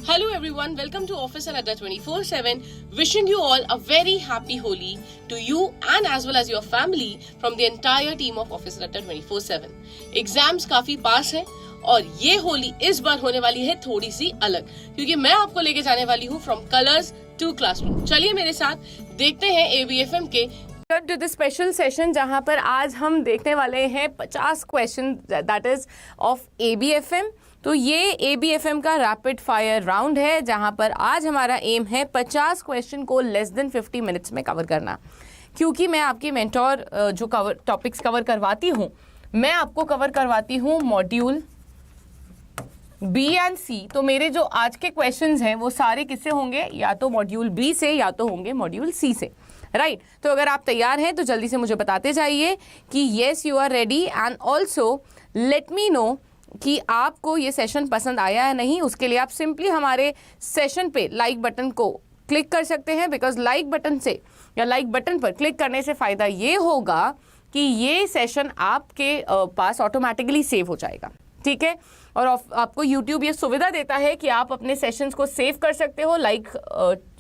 Hello everyone, welcome to Office and Adda 24/7. Wishing you all a very happy Holi to you and as well as your family from the entire team of Office and Adda 24/7. Exams काफी पास है और ये होली इस बार होने वाली है थोड़ी सी अलग, क्योंकि मैं आपको लेके जाने वाली हूँ फ्रॉम कलर्स टू क्लासरूम। चलिए मेरे साथ देखते हैं ABFM के टू द स्पेशल सेशन, जहां पर आज हम देखने वाले हैं 50 question that is of ABFM। तो ये ABFM का रैपिड फायर राउंड है, जहां पर आज हमारा एम है 50 क्वेश्चन को लेस देन 50 मिनट्स में कवर करना। क्योंकि मैं आपकी मेंटोर जो टॉपिक्स कवर करवाती हूँ, मैं आपको कवर करवाती हूँ मॉड्यूल B एंड C। तो मेरे जो आज के क्वेश्चंस हैं वो सारे किससे होंगे, या तो मॉड्यूल B से या तो होंगे मॉड्यूल C से, राइट। तो अगर आप तैयार हैं तो जल्दी से मुझे बताते जाइए कि yes you are ready, and also let me know कि आपको ये सेशन पसंद आया है नहीं। उसके लिए आप सिंपली हमारे सेशन पे लाइक बटन को क्लिक कर सकते हैं, बिकॉज लाइक बटन से या लाइक बटन पर क्लिक करने से फ़ायदा ये होगा कि ये सेशन आपके पास ऑटोमेटिकली सेव हो जाएगा, ठीक है। और आपको YouTube ये सुविधा देता है कि आप अपने सेशंस को सेव कर सकते हो। लाइक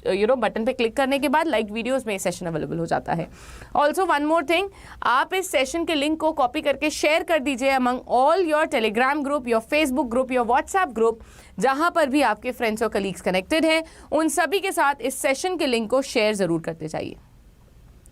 बटन पे क्लिक करने के बाद लाइक वीडियोस में सेशन अवेलेबल हो जाता है। ऑल्सो वन मोर थिंग, आप इस सेशन के लिंक को कॉपी करके शेयर कर दीजिए among all your Telegram group, your Facebook group, your WhatsApp group, जहां पर भी आपके फ्रेंड्स और कलीग्स कनेक्टेड हैं, उन सभी के साथ इस सेशन के लिंक को शेयर जरूर करते जाइए।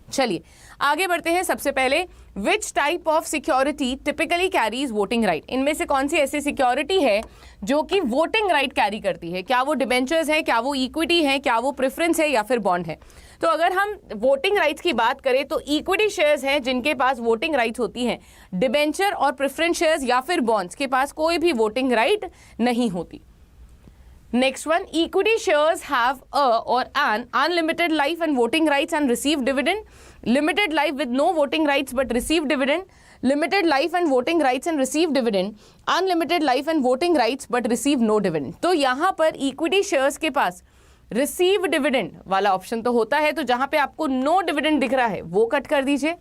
चलिए आगे बढ़ते हैं। सबसे पहले, which type of security typically carries voting right? इनमें से कौन सी ऐसी सिक्योरिटी है जो कि वोटिंग राइट कैरी करती है? क्या वो डिबेंचर्स है, क्या वो इक्विटी है, क्या वो प्रेफरेंस है, या फिर बॉन्ड है? तो अगर हम वोटिंग राइट्स की बात करें तो इक्विटी शेयर्स हैं जिनके पास वोटिंग राइट्स होती हैं। डिबेंचर और प्रेफरेंस शेयर्स या फिर बॉन्ड्स के पास कोई भी वोटिंग राइट नहीं होती। Next one, equity shares have a or an unlimited life and voting rights and receive dividend. Limited life with no voting rights but receive dividend. Limited life and voting rights and receive dividend. Unlimited life and voting rights but receive no dividend. तो यहाँ पर equity shares के पास receive dividend वाला option तो होता है, तो जहाँ पे आपको no dividend दिख रहा है वो कट कर दीजिए।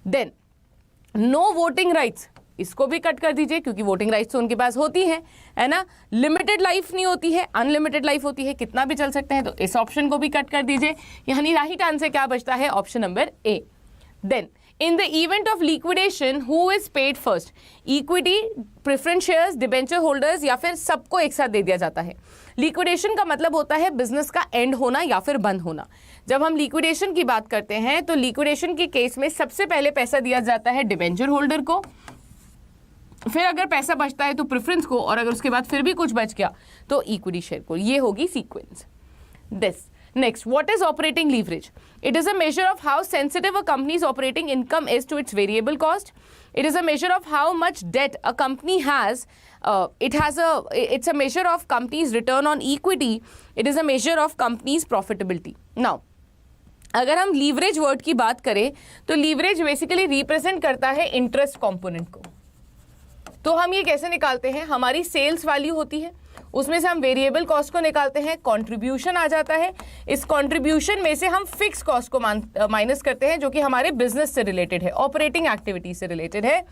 Then no voting rights, इसको भी कट कर दीजिए, क्योंकि वोटिंग राइट्स तो उनके पास होती है ना। लिमिटेड लाइफ नहीं होती है, अनलिमिटेड लाइफ होती है, कितना भी चल सकते हैं, तो इस ऑप्शन को भी कट कर दीजिए। यानी राइट आंसर क्या बचता है? Option number A। Then in the event of liquidation who is paid first? Equity, preference shares, debenture holders, या फिर सबको एक साथ दे दिया जाता है? लिक्विडेशन का मतलब होता है बिजनेस का एंड होना या फिर बंद होना। जब हम लिक्विडेशन की बात करते हैं तो लिक्विडेशन के केस में सबसे पहले पैसा दिया जाता है डिबेंचर होल्डर को, फिर अगर पैसा बचता है तो प्रेफरेंस को, और अगर उसके बाद फिर भी कुछ बच गया तो इक्विटी शेयर को। ये होगी sequence. This next, what is operating leverage? It is a measure of how sensitive a company's operating income is to its variable cost. It is a measure of how much debt a company has. It's a measure of company's return on equity. It is a measure of company's profitability. Now, अगर हम leverage word की बात करें तो leverage basically represent करता है interest component को। तो हम ये कैसे निकालते हैं? हमारी सेल्स वैल्यू होती है, उसमें से हम वेरिएबल कॉस्ट को निकालते हैं, कंट्रीब्यूशन आ जाता है। इस कंट्रीब्यूशन में से हम फिक्स कॉस्ट को माइनस करते हैं, जो कि हमारे बिजनेस से रिलेटेड है, ऑपरेटिंग एक्टिविटी से रिलेटेड है।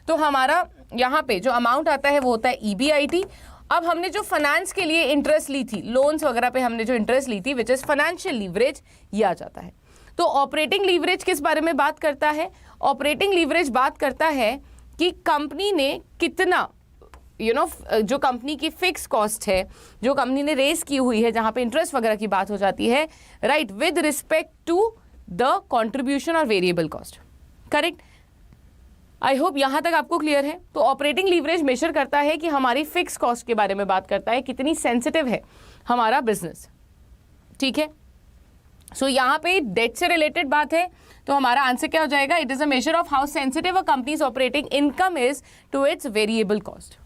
तो हमारा यहाँ पे जो अमाउंट आता है वो होता है EBIT। अब हमने जो फाइनेंस के लिए इंटरेस्ट ली थी, लोन्स वगैरह पे हमने जो इंटरेस्ट ली थी, विच इज फाइनेंशियल लीवरेज, ये आ जाता है। तो ऑपरेटिंग लीवरेज किस बारे में बात करता है? ऑपरेटिंग लीवरेज बात करता है कि कंपनी ने कितना जो कंपनी की फिक्स कॉस्ट है, जो कंपनी ने रेस की हुई है, जहां पे इंटरेस्ट वगैरह की बात हो जाती है, right, with respect to the contribution और variable cost. Correct? I hope यहां तक आपको क्लियर है। तो ऑपरेटिंग लीवरेज मेजर करता है कि हमारी फिक्स कॉस्ट के बारे में बात करता है, कितनी सेंसिटिव है हमारा बिजनेस, ठीक है। सो यहाँ पे डेट से रिलेटेड बात है, तो हमारा आंसर क्या हो जाएगा? It is a measure of how sensitive a company's operating income is to its variable cost.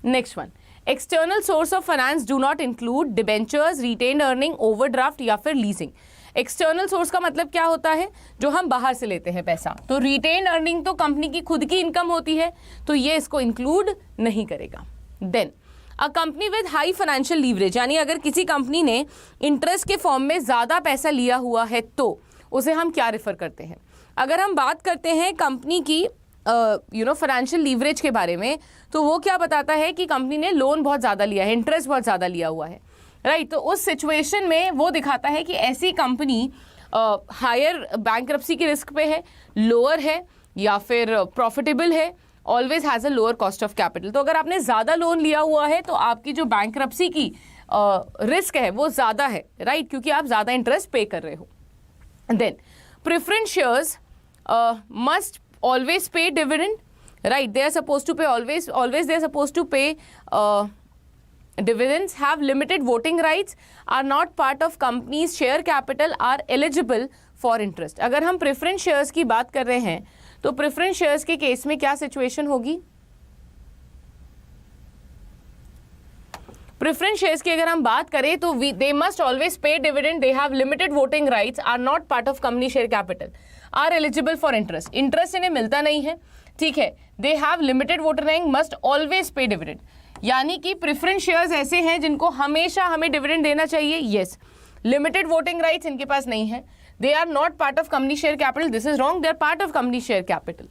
Next one, external source of finance do not include debentures, retained earning, overdraft या फिर leasing. External source का मतलब क्या होता है? जो हम बाहर से लेते हैं पैसा। तो रिटेन्ड अर्निंग तो कंपनी की खुद की इनकम होती है, तो ये इसको इंक्लूड नहीं करेगा। Then a company with high financial leverage, यानी अगर किसी कंपनी ने इंटरेस्ट के फॉर्म में ज़्यादा पैसा लिया हुआ है तो उसे हम क्या रेफर करते हैं? अगर हम बात करते हैं कंपनी की फाइनेंशियल लीवरेज के बारे में, तो वो क्या बताता है कि कंपनी ने लोन बहुत ज़्यादा लिया है, इंटरेस्ट बहुत ज़्यादा लिया हुआ है। राइट। तो उस सिचुएशन में वो दिखाता है कि ऐसी कंपनी हायर बैंक्रप्सी की रिस्क पे है, लोअर है, या फिर प्रॉफिटेबल है, always has a lower cost of capital. तो अगर आपने ज़्यादा लोन लिया हुआ है तो आपकी जो बैंक्रप्सी की रिस्क है वो ज़्यादा है, राइट, क्योंकि आप ज़्यादा इंटरेस्ट पे कर रहे हो। Then preference shares must always pay dividend, right, they are supposed to pay always they are supposed to pay dividends, have limited voting rights, are not part of company's share capital, are eligible for interest। अगर हम preference shares की बात कर रहे हैं तो preference shares के case में क्या सिचुएशन होगी? प्रेफरेंस शेयर्स की अगर हम बात करें तो they must always pay dividend, they have limited voting rights, are not part of company share capital, are eligible for interest. Interest इन्हें मिलता नहीं है, ठीक है। They have limited voter rank, must always pay dividend, यानी कि preference shares ऐसे हैं जिनको हमेशा हमें डिविडेंड देना चाहिए, यस। लिमिटेड वोटिंग राइट्स इनके पास नहीं है। They are not part of company share capital, this is wrong, they are part of company share capital.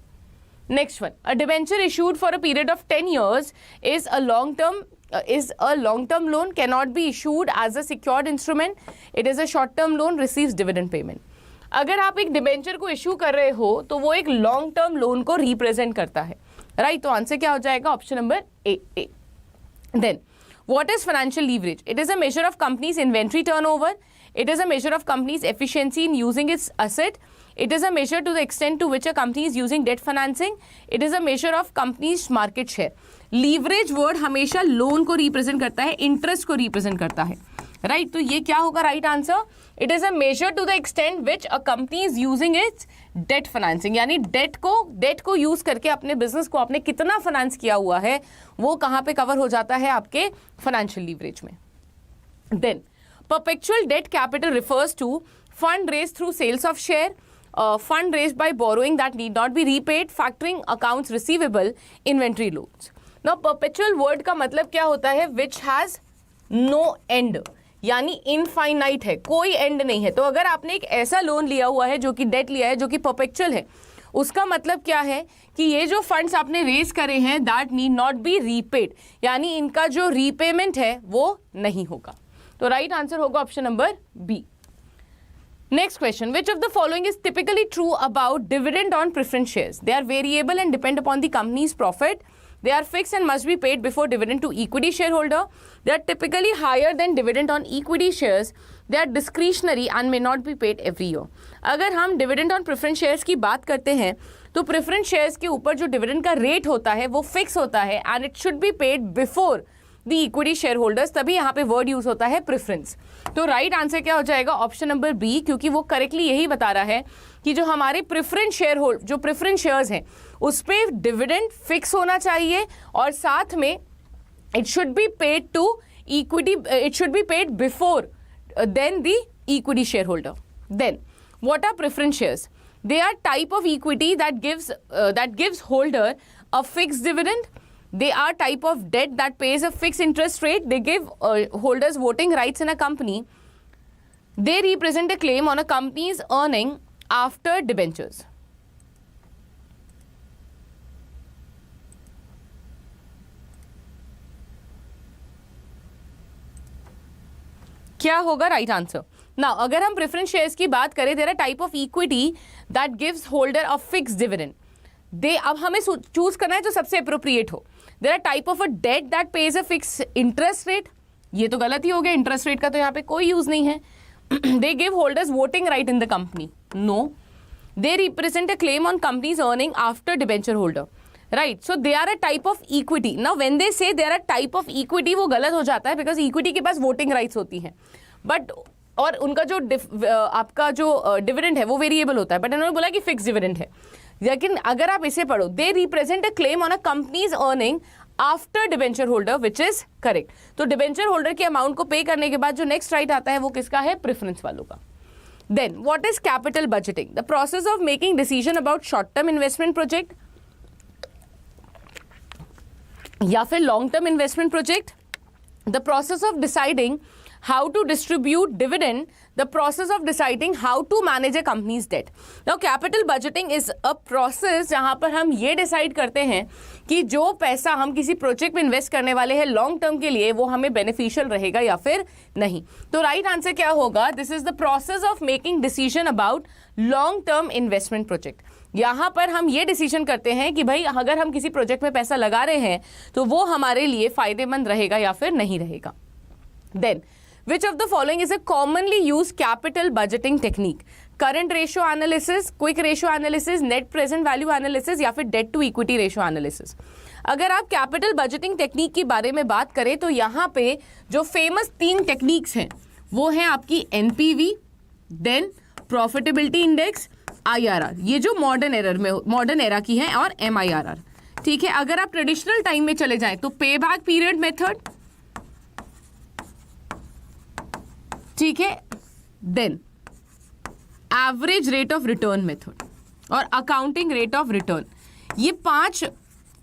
Next one, a debenture issued for a period of 10 years is a long term loan, cannot be issued as a secured instrument, it is a short term loan, receives dividend payment। अगर आप एक debenture को issue कर रहे हो तो वो एक लॉन्ग टर्म लोन को रिप्रेजेंट करता है, राइट। तो आंसर क्या हो जाएगा? Option number A. Then what is financial leverage? It is a measure of company's inventory turnover, it is a measure of company's efficiency in using its asset, it is a measure to the extent to which a company is using debt financing, it is a measure of company's market share। Leverage word हमेशा loan को represent करता है, interest को represent करता है, right. तो ये क्या होगा right answer? It is a measure to the extent which a company is using its debt financing, यानी डेट को यूज करके अपने बिजनेस को आपने कितना फाइनेंस किया हुआ है वो कहाँ पे कवर हो जाता है? आपके फाइनेंशियल लीवरेज में। Then perpetual debt capital refers to fund raise through sales of share, fund raised by borrowing that need not be repaid, factoring accounts receivable, inventory loans। Now perpetual word का मतलब क्या होता है? which has no end, यानी infinite है, कोई and नहीं है। तो अगर आपने एक ऐसा लोन लिया हुआ है जो कि डेट लिया है जो कि परपेचुअल है, उसका मतलब क्या है कि ये जो फंड्स आपने रेज करे हैं that need not be repaid, यानी इनका जो रीपेमेंट है वो नहीं होगा। तो राइट आंसर होगा option number B. Next question, which of the following is typically true about dividend on preference shares? They are variable and depend upon the company's profit. They are fixed and must be paid before dividend to equity shareholder. They are typically higher than dividend on equity shares. They are discretionary and may not be paid every year. अगर हम dividend on preference shares की बात करते हैं तो preference shares के ऊपर जो dividend का rate होता है वो fix होता है and it should be paid before the equity share holders, तभी यहाँ पे वर्ड यूज होता है प्रेफरेंस। तो राइट आंसर क्या हो जाएगा? ऑप्शन नंबर बी, क्योंकि वो करेक्टली यही बता रहा है कि जो हमारे प्रेफरेंस शेयर्स हैं उस पर डिविडेंड फिक्स होना चाहिए और साथ में it should be paid to equity, it should be paid before then the equity share holder. Then what are preference shares? They are type of equity that gives holder a fixed dividend. They are type of debt that pays a fixed interest rate. They give holders voting rights in a company. They represent a claim on a company's earning after debentures. क्या होगा right answer? Now अगर हम preference shares की बात करें, there are type of equity that gives holder a fixed dividend. अब हमें choose करना है जो सबसे अप्रोप्रिएट हो। There are type of a debt that pays a fix interest rate, ये तो गलत ही हो गया, इंटरेस्ट रेट का तो यहाँ पे कोई यूज नहीं है। They give holders voting right in the company, no. They represent a claim on companies earning after debenture holder, right. So they are a type of equity. Now when they say they are a type of equity, वो गलत हो जाता है because equity के पास voting rights होती हैं, but और उनका जो आपका जो डिविडेंड है वो वेरिएबल होता है, बट इन्होंने बोला कि फिक्स डिविडेंड है। लेकिन अगर आप इसे पढ़ो, दे represent a claim on a companies earning after debenture holder, which is correct. तो डिबेंचर होल्डर के अमाउंट को पे करने के बाद जो नेक्स्ट राइट आता है वो किसका है? प्रेफरेंस वालों का। Then what is capital budgeting? The process of making decision about short term investment project या फिर long term investment project the process of deciding how to distribute dividend, the process of deciding how to manage a company's debt. Now capital budgeting is a process जहाँ पर हम ये decide करते हैं कि जो पैसा हम किसी प्रोजेक्ट में इन्वेस्ट करने वाले हैं लॉन्ग टर्म के लिए वो हमें बेनिफिशियल रहेगा या फिर नहीं. तो राइट आंसर क्या होगा? This is the process of making decision about long term investment project. यहाँ पर हम ये डिसीजन करते हैं कि भाई अगर हम किसी प्रोजेक्ट में पैसा लगा रहे हैं तो वो हमारे लिए फायदेमंद रहेगा या फिर नहीं रहेगा. Then which of the following is a commonly used capital budgeting technique? Current ratio analysis, quick ratio analysis, net present value analysis या फिर debt to equity ratio analysis. अगर आप कैपिटल बजटिंग टेक्निक के बारे में बात करें तो यहाँ पे जो फेमस 3 टेक्निक्स हैं वो है आपकी NPV, then profitability index, IRR. ये जो मॉडर्न एरा की है, और MIRR. ठीक है. अगर आप ट्रेडिशनल टाइम में चले जाएं तो पे बैक पीरियड मेथड, ठीक है, then average rate of return method और अकाउंटिंग रेट ऑफ रिटर्न. ये 5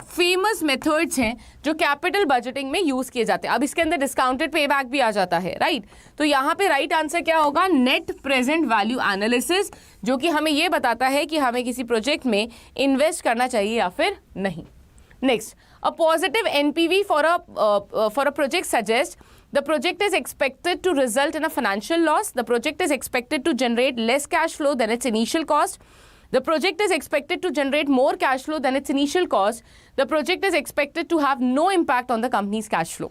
फेमस मेथड्स हैं जो कैपिटल बजटिंग में यूज किए जाते हैं. अब इसके अंदर डिस्काउंटेड पे बैक भी आ जाता है, राइट. तो यहाँ पे राइट आंसर क्या होगा? नेट प्रेजेंट वैल्यू एनालिसिस, जो कि हमें ये बताता है कि हमें किसी प्रोजेक्ट में इन्वेस्ट करना चाहिए या फिर नहीं. Next, a positive NPV for a project suggest the project is expected to result in a financial loss. The project is expected to generate less cash flow than its initial cost. The project is expected to generate more cash flow than its initial cost. The project is expected to have no impact on the company's cash flow.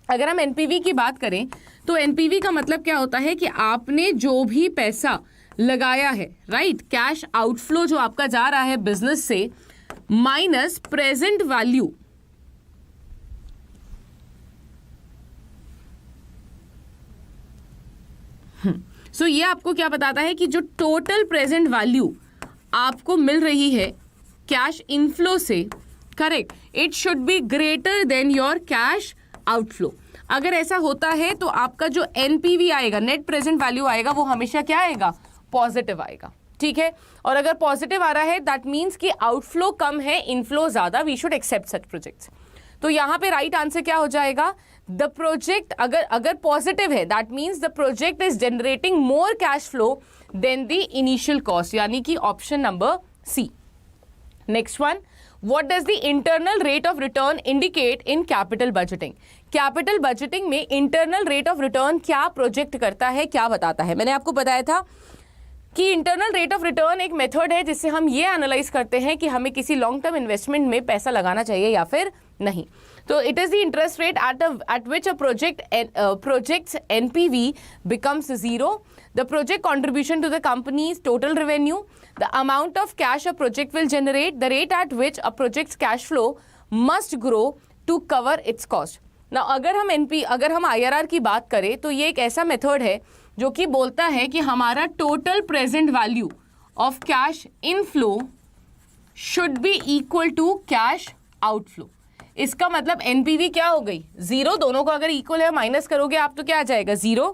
अगर हम NPV की बात करें तो NPV का मतलब क्या होता है कि आपने जो भी पैसा लगाया है, राइट, कैश आउटफ्लो जो आपका जा रहा है बिजनेस से, माइनस प्रेजेंट वैल्यू सो ये आपको क्या बताता है कि जो टोटल प्रेजेंट वैल्यू आपको मिल रही है कैश इनफ्लो से, correct, it should be greater than your cash outflow. अगर ऐसा होता है तो आपका जो एनपीवी आएगा, नेट प्रेजेंट वैल्यू आएगा, वो हमेशा क्या आएगा? पॉजिटिव आएगा. ठीक है. और अगर पॉजिटिव आ रहा है दैट मीन्स कि आउटफ्लो कम है, इनफ्लो ज्यादा. We should accept such projects. तो यहाँ पे राइट आंसर क्या हो जाएगा? द प्रोजेक्ट अगर पॉजिटिव है that means the project is generating more cash flow than the initial cost, यानी कि option number C. Next one, what does the internal rate of return indicate in capital budgeting? Capital budgeting में internal rate of return क्या project करता है, क्या बताता है? मैंने आपको बताया था कि इंटरनल रेट ऑफ रिटर्न एक मेथड है जिससे हम ये एनालाइज करते हैं कि हमें किसी लॉन्ग टर्म इन्वेस्टमेंट में पैसा लगाना चाहिए या फिर नहीं. तो it is the interest rate at which a project's NPV becomes zero, the project contribution to the company's total revenue, the amount of cash a project will generate, the rate at which a project's cash flow must grow to cover its cost. Now अगर हम IRR की बात करें तो ये एक ऐसा method है जो कि बोलता है कि हमारा total present value of cash inflow should be equal to cash outflow. इसका मतलब एनपीवी क्या हो गई? 0. दोनों को अगर इक्वल है माइनस करोगे आप तो क्या आ जाएगा? 0.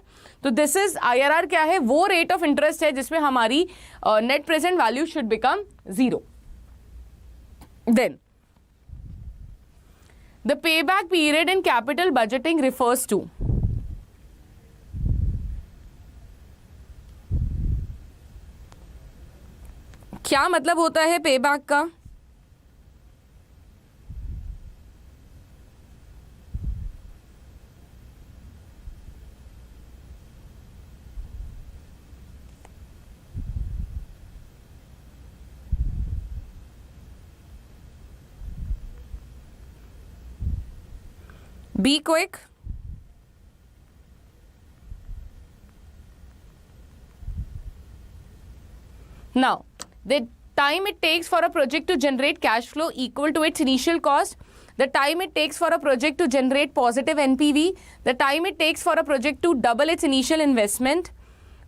तो दिस इज IRR क्या है? वो रेट ऑफ इंटरेस्ट है जिसमें हमारी net present value should become 0. Then the pay back period in capital budgeting refers to, क्या मतलब होता है पे बैक का? Be quick. Now, the time it takes for a project to generate cash flow equal to its initial cost, the time it takes for a project to generate positive NPV, the time it takes for a project to double its initial investment,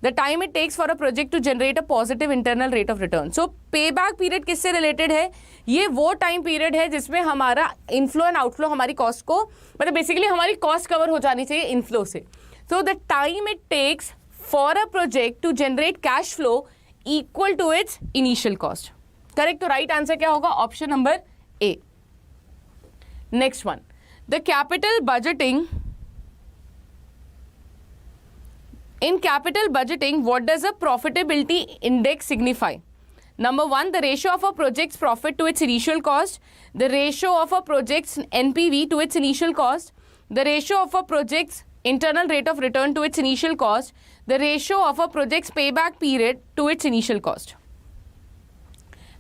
the time it takes for a project to generate a positive internal rate of return. So, payback period किससे related है? ये वो time period है जिसमें हमारा inflow and outflow हमारी cost को, मतलब बेसिकली हमारी कॉस्ट कवर हो जानी चाहिए इनफ्लो से. So the time it takes for a project to generate cash flow equal to its initial cost. Correct. तो राइट आंसर क्या होगा? Option number A. Next one, the capital budgeting In capital budgeting, what does a profitability index signify? Number one, the ratio of a project's profit to its initial cost, the ratio of a project's NPV to its initial cost, the ratio of a project's internal rate of return to its initial cost, the ratio of a project's payback period to its initial cost.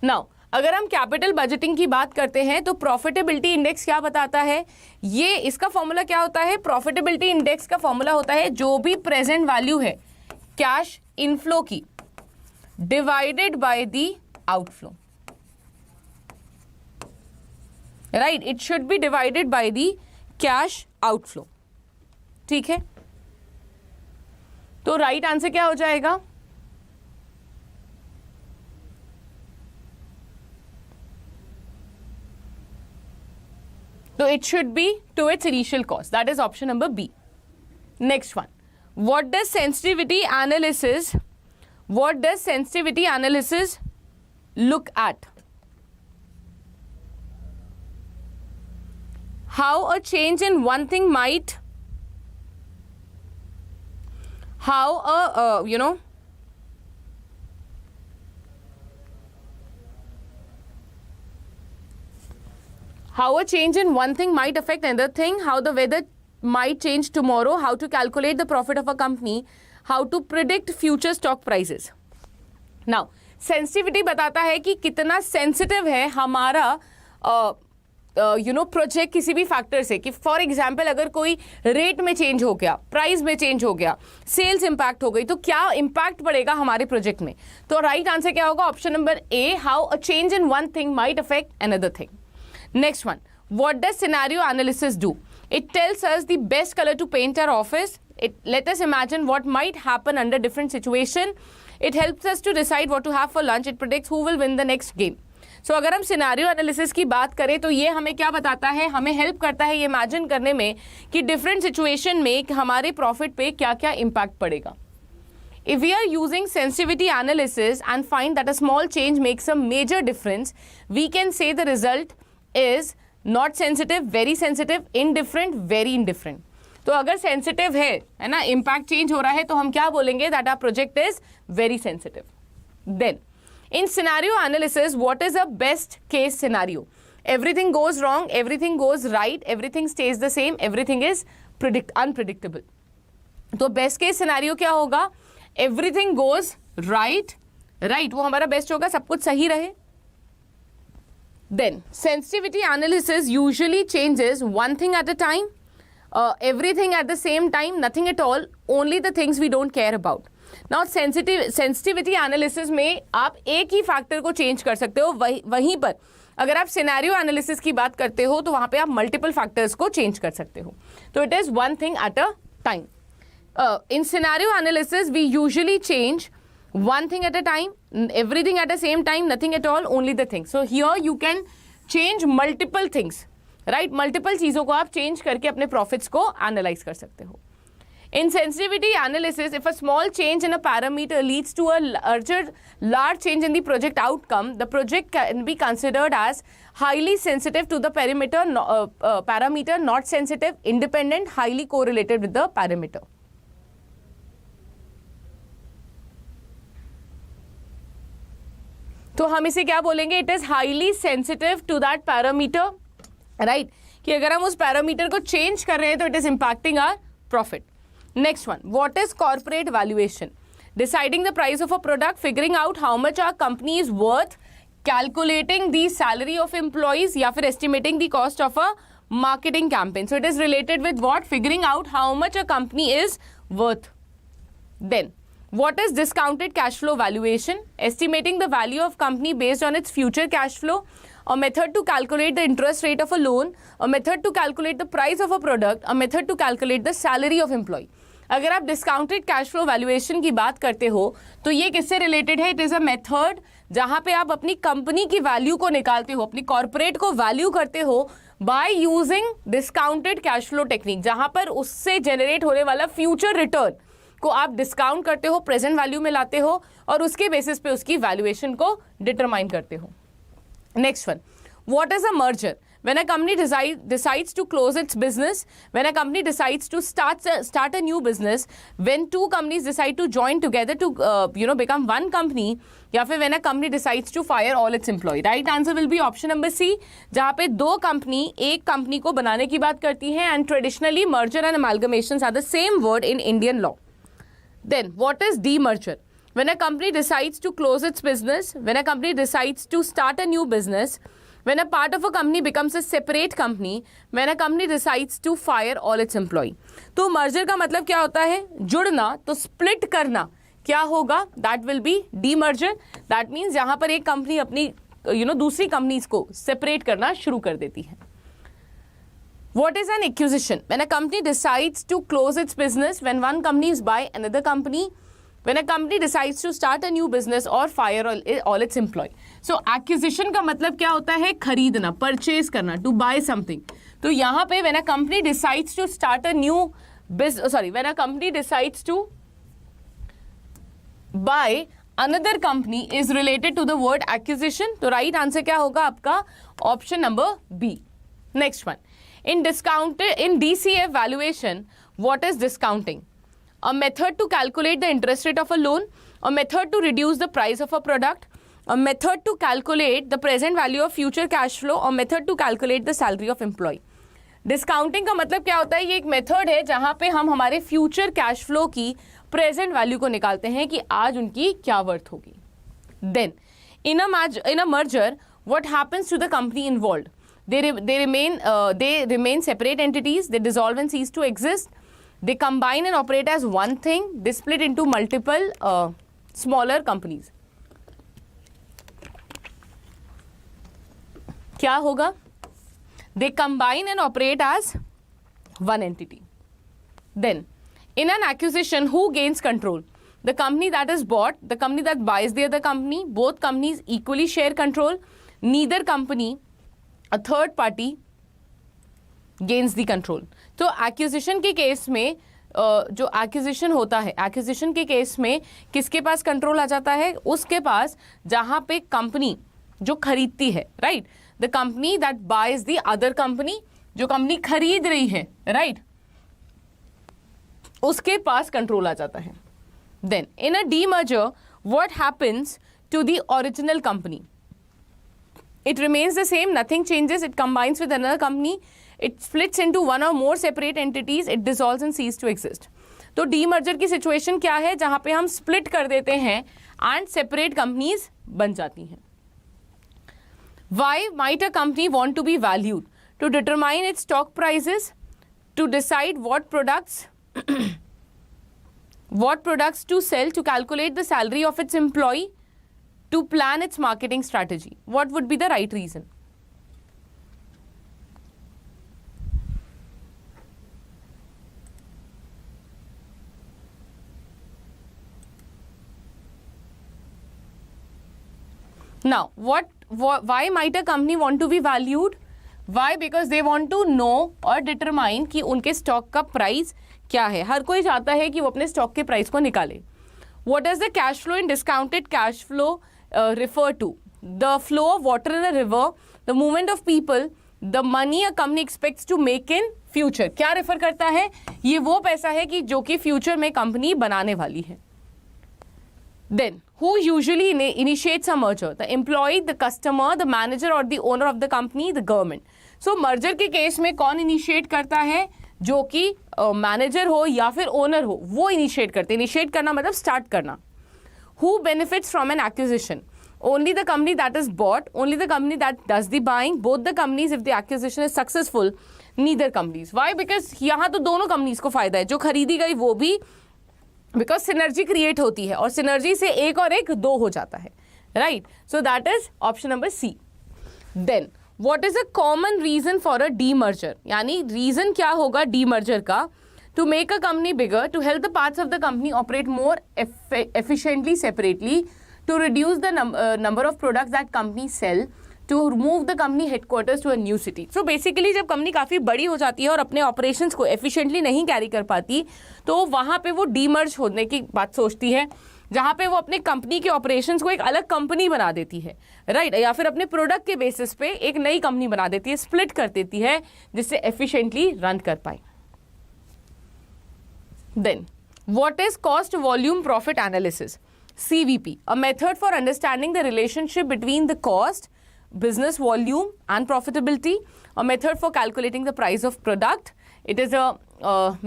Now, अगर हम capital budgeting की बात करते हैं तो profitability index क्या बताता है, ये इसका फॉर्मूला क्या होता है, प्रॉफिटेबिलिटी इंडेक्स का फॉर्मूला होता है जो भी प्रेजेंट वैल्यू है कैश इनफ्लो की divided by the outflow, right, it should B divided by the cash outflow, ठीक है। तो राइट आंसर क्या हो जाएगा, so it should be to its initial cost. That is option number B. Next one, what does sensitivity analysis look at? How a change in one thing might, how a how a change in one thing might affect another thing, how the weather might change tomorrow, how to calculate the profit of a company, how to predict future stock prices. Now, sensitivity बताता है कि कितना sensitive है हमारा project किसी भी factor से, कि फॉर एग्जाम्पल अगर कोई रेट में चेंज हो गया, प्राइस में चेंज हो गया, सेल्स इंपैक्ट हो गई, तो क्या इंपैक्ट पड़ेगा हमारे प्रोजेक्ट में। तो राइट आंसर क्या होगा, option number A, how a change in one thing might affect another thing. Next one, what does scenario analysis do? It tells us the best color to paint our office. Let us imagine what might happen under different situation. It helps us to decide what to have for lunch. It predicts who will win the next game. So अगर हम scenario analysis की बात करें तो ये हमें क्या बताता है, हमें हेल्प करता है ये इमेजिन करने में कि डिफरेंट सिचुएशन में हमारे प्रॉफिट पे क्या क्या इम्पैक्ट पड़ेगा। If we are using sensitivity analysis and find that a small change makes a major difference, we can say the result is not sensitive, very sensitive, indifferent, very indifferent. तो अगर sensitive है ना, impact change हो रहा है, तो हम क्या बोलेंगे, that our project is very sensitive. Then in scenario analysis, what is a best case scenario? Everything goes wrong, everything goes right, everything stays the same, everything is unpredictable. तो best case scenario क्या होगा, everything goes right, वो हमारा best होगा, सब कुछ सही रहे। Then sensitivity analysis usually changes one thing at a time, everything at the same time, nothing at all, only the things we don't care about. Now sensitivity analysis में आप एक ही फैक्टर को चेंज कर सकते हो, वहीं पर अगर आप सिनेरियो एनालिसिस की बात करते हो तो वहाँ पे आप मल्टीपल फैक्टर्स को चेंज कर सकते हो। तो it is one thing at a time. In scenario analysis we usually change one thing at a time, everything at the same time, nothing at all, only the thing. So here you can change multiple things, right? Multiple चीज़ों को आप change करके अपने profits को analyze कर सकते हो। In sensitivity analysis, if a small change in a parameter leads to a large change in the project outcome, the project can be considered as highly sensitive to the parameter, not sensitive, independent, highly correlated with the parameter. तो हम इसे क्या बोलेंगे, it is highly sensitive to that parameter, right, कि अगर हम उस parameter को चेंज कर रहे हैं तो it is impacting our profit. Next one, what is corporate valuation? Deciding the price of a product, figuring out how much our company is worth, calculating the salary of employees, या फिर estimating the cost of a marketing campaign. So it is related with what, figuring out how much a company is worth. Then what is discounted cash flow valuation? Estimating the value of company based on its future cash flow, a method to calculate the interest rate of a loan, a method to calculate the price of a product, a method to calculate the salary of employee. अगर आप discounted cash flow valuation की बात करते हो तो ये किससे related है? इट इज़ अ मेथड जहाँ पे आप अपनी कंपनी की वैल्यू को निकालते हो, अपनी कॉर्पोरेट को वैल्यू करते हो by using discounted cash flow technique, जहाँ पर उससे जनरेट होने वाला फ्यूचर रिटर्न को आप डिस्काउंट करते हो, प्रेजेंट वैल्यू में लाते हो और उसके बेसिस पे उसकी वैल्यूएशन को डिटरमाइन करते हो। Next one, what is a merger? when a company decides to close its business, when a company decides to start a new business, when two companies decide to join together to become one company, या फिर when a company decides to fire all its employee. Right answer will be option number C, जहाँ पे दो company एक company को बनाने की बात करती हैं, and traditionally merger and amalgamations are the same word in Indian law. Then what is demerger? When a company decides to close its business, when a company decides to start a new business, when a part of a company becomes a separate company, when a company decides to fire all its employee. तो merger का मतलब क्या होता है? जुड़ना, तो split करना क्या होगा? That will be demerger. That means यहाँ पर एक कंपनी अपनी दूसरी कंपनीज को सेपरेट करना शुरू कर देती है. What is an acquisition? When a company decides to close its business, when one company is by another company, when a company decides to start a new business or fire all its employee. So acquisition का मतलब क्या होता है? खरीदना, purchase करना, to buy something. तो यहाँ पे when a company decides to start a new business, when a company decides to buy another company is related to the word acquisition. तो right answer क्या होगा आपका? Option number B. Next one. In DCF valuation, what is discounting? A method to calculate the interest rate of a loan, a method to reduce the price of a product, a method to calculate the present value of future cash flow, or method to calculate the salary of employee. Discounting का मतलब क्या होता है? ये एक method है जहां पे हम हमारे फ्यूचर कैश फ्लो की प्रेजेंट वैल्यू को निकालते हैं कि आज उनकी क्या वर्थ होगी. Then in a merger what happens to the company involved? They remain separate entities. They dissolve and cease to exist. They combine and operate as one thing. They split into multiple smaller companies. क्या होगा? They combine and operate as one entity. Then, in an acquisition, who gains control? The company that is bought, the company that buys the other company. Both companies equally share control. Neither company, a third party, gains the control. तो acquisition के case में जो acquisition होता है, acquisition के case में किसके पास control आ जाता है? उसके पास जहां पे कंपनी जो खरीदती है, right, the company that buys the other company, जो कंपनी खरीद रही है, राइट, उसके पास कंट्रोल आ जाता है. Then in a demerger what happens to the original company? It remains the same, nothing changes. It combines with another company. It splits into one or more separate entities. It dissolves and ceases to exist. तो demerger की situation क्या है? जहां पे हम split कर देते हैं एंड सेपरेट कंपनीज बन जाती हैं. Why might a company want to be valued? To determine its stock prices, to decide what products to sell, to calculate the salary of its employee, to plan its marketing strategy. What would be the right reason? Now, why might a company want to be valued? Why? Because they want to know or determine कि उनके stock का price क्या है. हर कोई चाहता है कि वो अपने स्टॉक के प्राइस को निकाले. What does the cash flow in discounted cash flow refer to? The flow of water in a river, the movement of people, the money a company expects to make in future. क्या refer करता है? ये वो पैसा है कि जो कि फ्यूचर में कंपनी बनाने वाली है. Then, who usually initiates a merger? The employee, the customer, the manager or the owner of the company, the government. So, merger के केस में कौन इनिशिएट करता है? जो कि मैनेजर हो या फिर ओनर हो, वो इनिशिएट करते हैं. इनिशिएट करना मतलब स्टार्ट करना. Who benefits from an acquisition? Only the company that is bought, only the company that does the buying, both the companies if the acquisition is successful, neither companies. Why? Because यहाँ तो दोनों companies को फायदा है, जो खरीदी गई वो भी, बिकॉज सिनर्जी क्रिएट होती है और सिनर्जी से एक और एक दो हो जाता है, right. So that is option number C. Then what is a common reason for a demerger? यानी रीजन क्या होगा डीमर्जर का? To make a company bigger, to help the parts of the company operate more efficiently separately, to reduce the number of products that companies sell, to move the company headquarters to a new city. So basically जब company काफ़ी बड़ी हो जाती है और अपने operations को efficiently नहीं कैरी कर पाती, तो वहाँ पे वो डीमर्ज होने की बात सोचती है. जहां पे वो अपने कंपनी के ऑपरेशंस को एक अलग कंपनी बना देती है, राइट, या फिर अपने प्रोडक्ट के बेसिस पे एक नई कंपनी बना देती है, स्प्लिट कर देती है, जिससे एफिशिएंटली रन कर पाए. Then what is cost volume profit analysis? CVP, a method for understanding the relationship between the cost, business volume and profitability, a method for calculating the price of product. It is a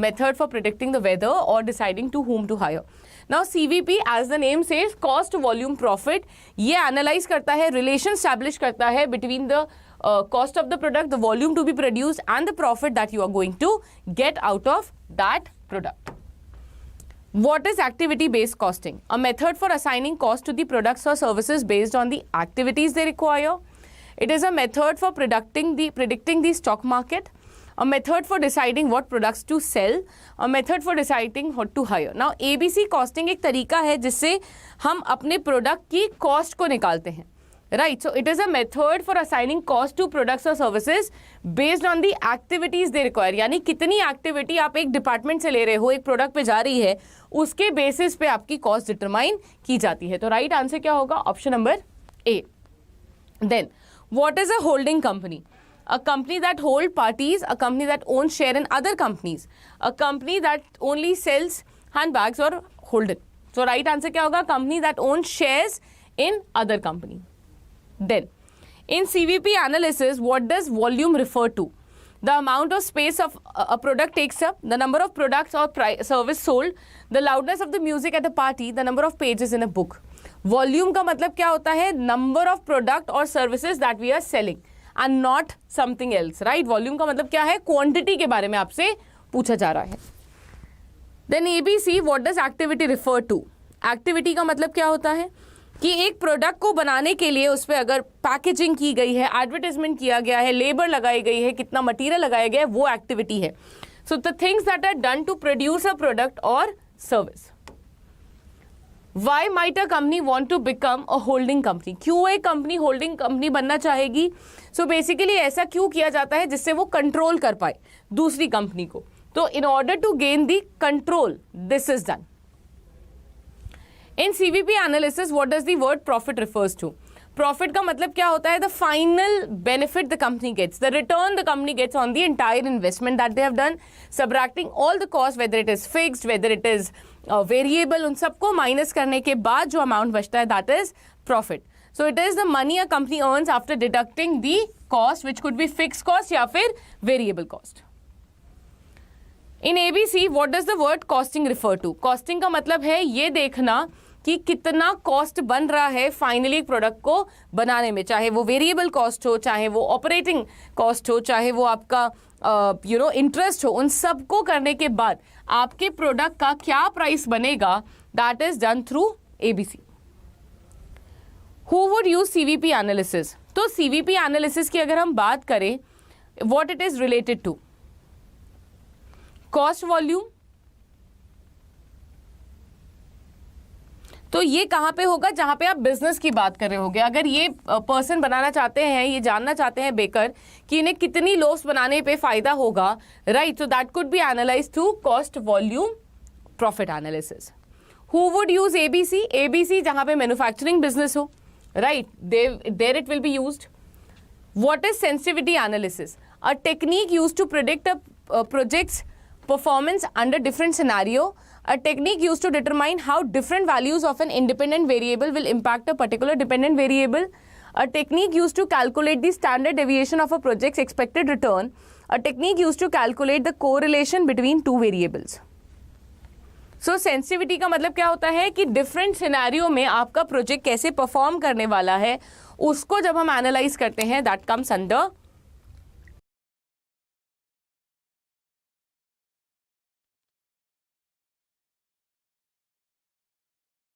method for predicting the weather or deciding to whom to hire. Now CVP, as the name says, cost volume profit, ये analyze करता है, relation establish करता है between the cost of the product, the volume to be produced and the profit that you are going to get out of that product. What is activity-based costing? A method for assigning cost to the products or services based on the activities they require. It is a method for predicting the stock market. A method for deciding what products to sell. A method for deciding what to hire. Now, ABC costing एक तरीका है जिससे हम अपने product की cost को निकालते हैं. Right, so it is a method for assigning cost to products or services based on the activities they require. यानी कितनी एक्टिविटी आप एक डिपार्टमेंट से ले रहे हो, एक प्रोडक्ट पे जा रही है, उसके बेसिस पे आपकी कॉस्ट डिटरमाइन की जाती है. तो राइट आंसर क्या होगा? Option number A. Then what is a holding company? A company that hold parties, a company that owns share in other companies, a company that only sells handbags or hold it. So right answer क्या होगा? Company that owns shares in other company. Then, in CVP analysis, what does volume refer to? The amount of space of a product takes up, the number of products or service sold, the loudness of the music at a party, the number of pages in a book. Volume का मतलब क्या होता है? Number of product or services that we are selling and not something else, right? Volume का मतलब क्या है? Quantity के बारे में आपसे पूछा जा रहा है. Then ABC, what does activity refer to? Activity का मतलब क्या होता है कि एक प्रोडक्ट को बनाने के लिए उस पर अगर पैकेजिंग की गई है, एडवर्टाइजमेंट किया गया है, लेबर लगाई गई है, कितना मटेरियल लगाया गया है, वो एक्टिविटी है. So the things that are done to produce a product और service. Why might a company want to become a holding company? क्यों एक कंपनी होल्डिंग कंपनी बनना चाहेगी? सो बेसिकली ऐसा क्यों किया जाता है जिससे वो कंट्रोल कर पाए दूसरी कंपनी को. तो in order to gain the control this is done. In CVP analysis, what does the word profit refers to? Profit का मतलब क्या होता है? The final benefit the company gets, the return the company gets on the entire investment that they have done, subtracting all the cost, whether it is fixed, whether it is variable, उन सबको minus करने के बाद जो amount बचता है, that is profit. So it is the money a company earns after deducting the cost, which could be fixed cost या फिर variable cost. In ABC, what does the word costing refer to? Costing का मतलब है ये देखना कि कितना cost बन रहा है फाइनली एक प्रोडक्ट को बनाने में, चाहे वो वेरिएबल कॉस्ट हो, चाहे वो ऑपरेटिंग कॉस्ट हो, चाहे वो आपका इंटरेस्ट हो, उन सबको करने के बाद आपके प्रोडक्ट का क्या प्राइस बनेगा, that is done through ABC. Who would use CVP analysis? तो CVP एनालिसिस की अगर हम बात करें, what it is related to? Cost volume. तो ये कहाँ पे होगा? जहाँ पे आप बिजनेस की बात कर रहे होगे. अगर ये पर्सन बनाना चाहते हैं, ये जानना चाहते हैं बेकर कि इन्हें कितनी लोव्स बनाने पे फायदा होगा, right, so that could be analyse through cost volume profit analysis. Who would use ABC? ABC जहाँ पे मैन्युफैक्चरिंग बिजनेस हो, right, there it will be used. What is sensitivity analysis? A technique used to predict a projects performance under different scenario, a technique used to determine how different values of an independent variable will impact a particular dependent variable, a technique used to calculate the standard deviation of a project's expected return, a technique used to calculate the correlation between two variables. So sensitivity का मतलब क्या होता है कि different scenario में आपका project कैसे perform करने वाला है, उसको जब हम एनालाइज करते हैं, that comes under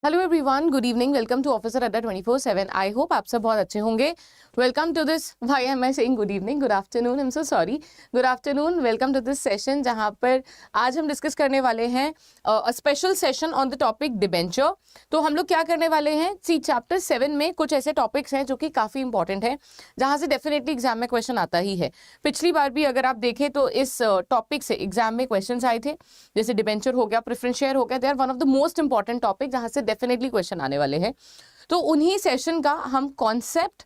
hello everyone, good evening, welcome to officer Adda 24/7. I hope आप सब बहुत अच्छे होंगे. Welcome to this, why am I saying good evening, good afternoon, I am so sorry, good afternoon. Welcome to this session जहां पर आज हम discuss करने वाले हैं a special session on the topic debenture. तो हम लोग क्या करने वाले हैं, सी चैप्टर 7 में कुछ ऐसे टॉपिक्स हैं जो कि काफ़ी इंपॉर्टेंट है, जहाँ से डेफिनेटली एग्जाम में क्वेश्चन आता ही है. पिछली बार भी अगर आप देखें तो इस टॉपिक से एग्जाम में क्वेश्चन आए थे, जैसे डिबेंचर हो गया, प्रेफरेंस शेयर हो गया. They are one of the most important topic जहाँ से डेफिनेटली क्वेश्चन आने वाले हैं। तो उन्हीं सेशन का हम concept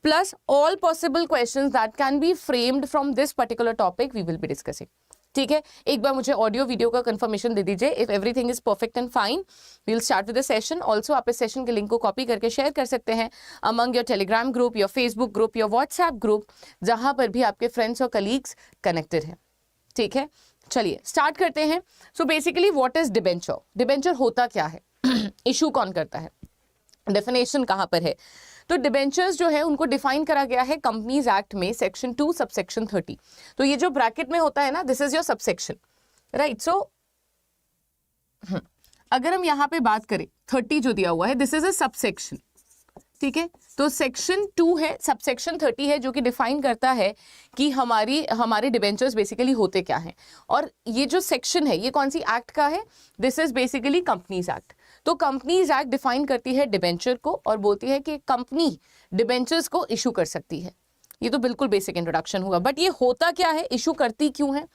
plus all possible questions that can be framed from this particular topic we will be discussing. ठीक है, एक बार मुझे ऑडियो वीडियो का कंफर्मेशन दे दीजिए। If everything is perfect and fine we will start with the session. Also आप इस सेशन के लिंक को कॉपी करके शेयर कर सकते हैं among your Telegram group, your Facebook group, your WhatsApp group, जहां पर भी आपके फ्रेंड्स और कलीग्स कनेक्टेड हैं। ठीक है, चलिए स्टार्ट करते हैं। So basically what is debenture? Debenture होता क्या है? इशू कौन करता है? डेफिनेशन कहाँ पर है? तो डिबेंचर्स जो है उनको डिफाइन करा गया है कंपनीज एक्ट में सेक्शन 2 सबसेक्शन 30। तो ये जो ब्रैकेट में होता है ना, this is your subsection, right? So अगर हम यहाँ पे बात करें 30 जो दिया हुआ है, दिस इज अ सबसेक्शन। ठीक है, तो सेक्शन 2 है, सबसेक्शन 30 है, जो कि डिफाइन करता है कि हमारे डिबेंचर्स बेसिकली होते क्या हैं। और ये जो सेक्शन है ये कौन सी एक्ट का है? This is basically companies act. तो कंपनीज एक्ट डिफाइन करती है डिबेंचर को और बोलती है कि कंपनी डिबेंचर्स को इशू कर सकती है। ये तो बिल्कुल बेसिक इंट्रोडक्शन हुआ, बट ये होता क्या है, इशू करती क्यों है?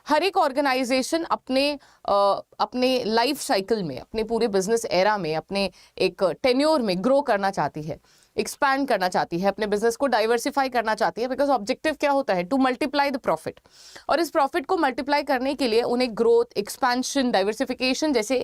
हर एक ऑर्गेनाइजेशन अपने लाइफ साइकिल में, अपने पूरे बिजनेस एरा में, अपने एक टेन्योर में ग्रो करना चाहती है, एक्सपैंड करना चाहती है, अपने बिजनेस को डाइवर्सिफाई करना चाहती है। बिकॉज ऑब्जेक्टिव क्या होता है? To multiply the profit. और इस प्रॉफिट को मल्टीप्लाई करने के लिए उन्हें ग्रोथ, एक्सपेंशन, डाइवर्सिफिकेशन जैसे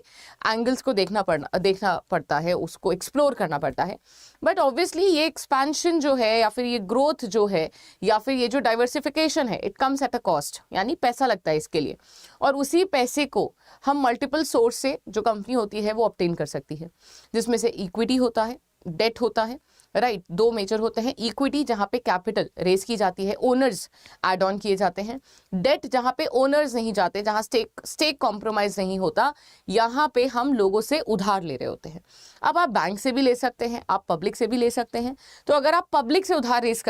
एंगल्स को देखना पड़ता है, उसको एक्सप्लोर करना पड़ता है। बट ऑब्वियसली ये एक्सपेंशन जो है या फिर ये ग्रोथ जो है या फिर ये जो डाइवर्सिफिकेशन है, it comes at a cost, यानी पैसा लगता है इसके लिए। और उसी पैसे को हम मल्टीपल सोर्स से जो कंपनी होती है वो ऑब्टेन कर सकती है, जिसमें से इक्विटी होता है, डेट होता है, राइट? दो मेजर होते हैं। इक्विटी जहां पे कैपिटल रेज की जाती है, ओनर्स एड ऑन किए जाते हैं। डेट जहां पे ओनर्स नहीं जाते, जहां स्टेक कॉम्प्रोमाइज नहीं होता, यहां पे हम लोगों से उधार ले रहे होते हैं। अब आप बैंक से भी ले सकते हैं, आप पब्लिक से भी ले सकते हैं। तो अगर आप पब्लिक से उधार रेज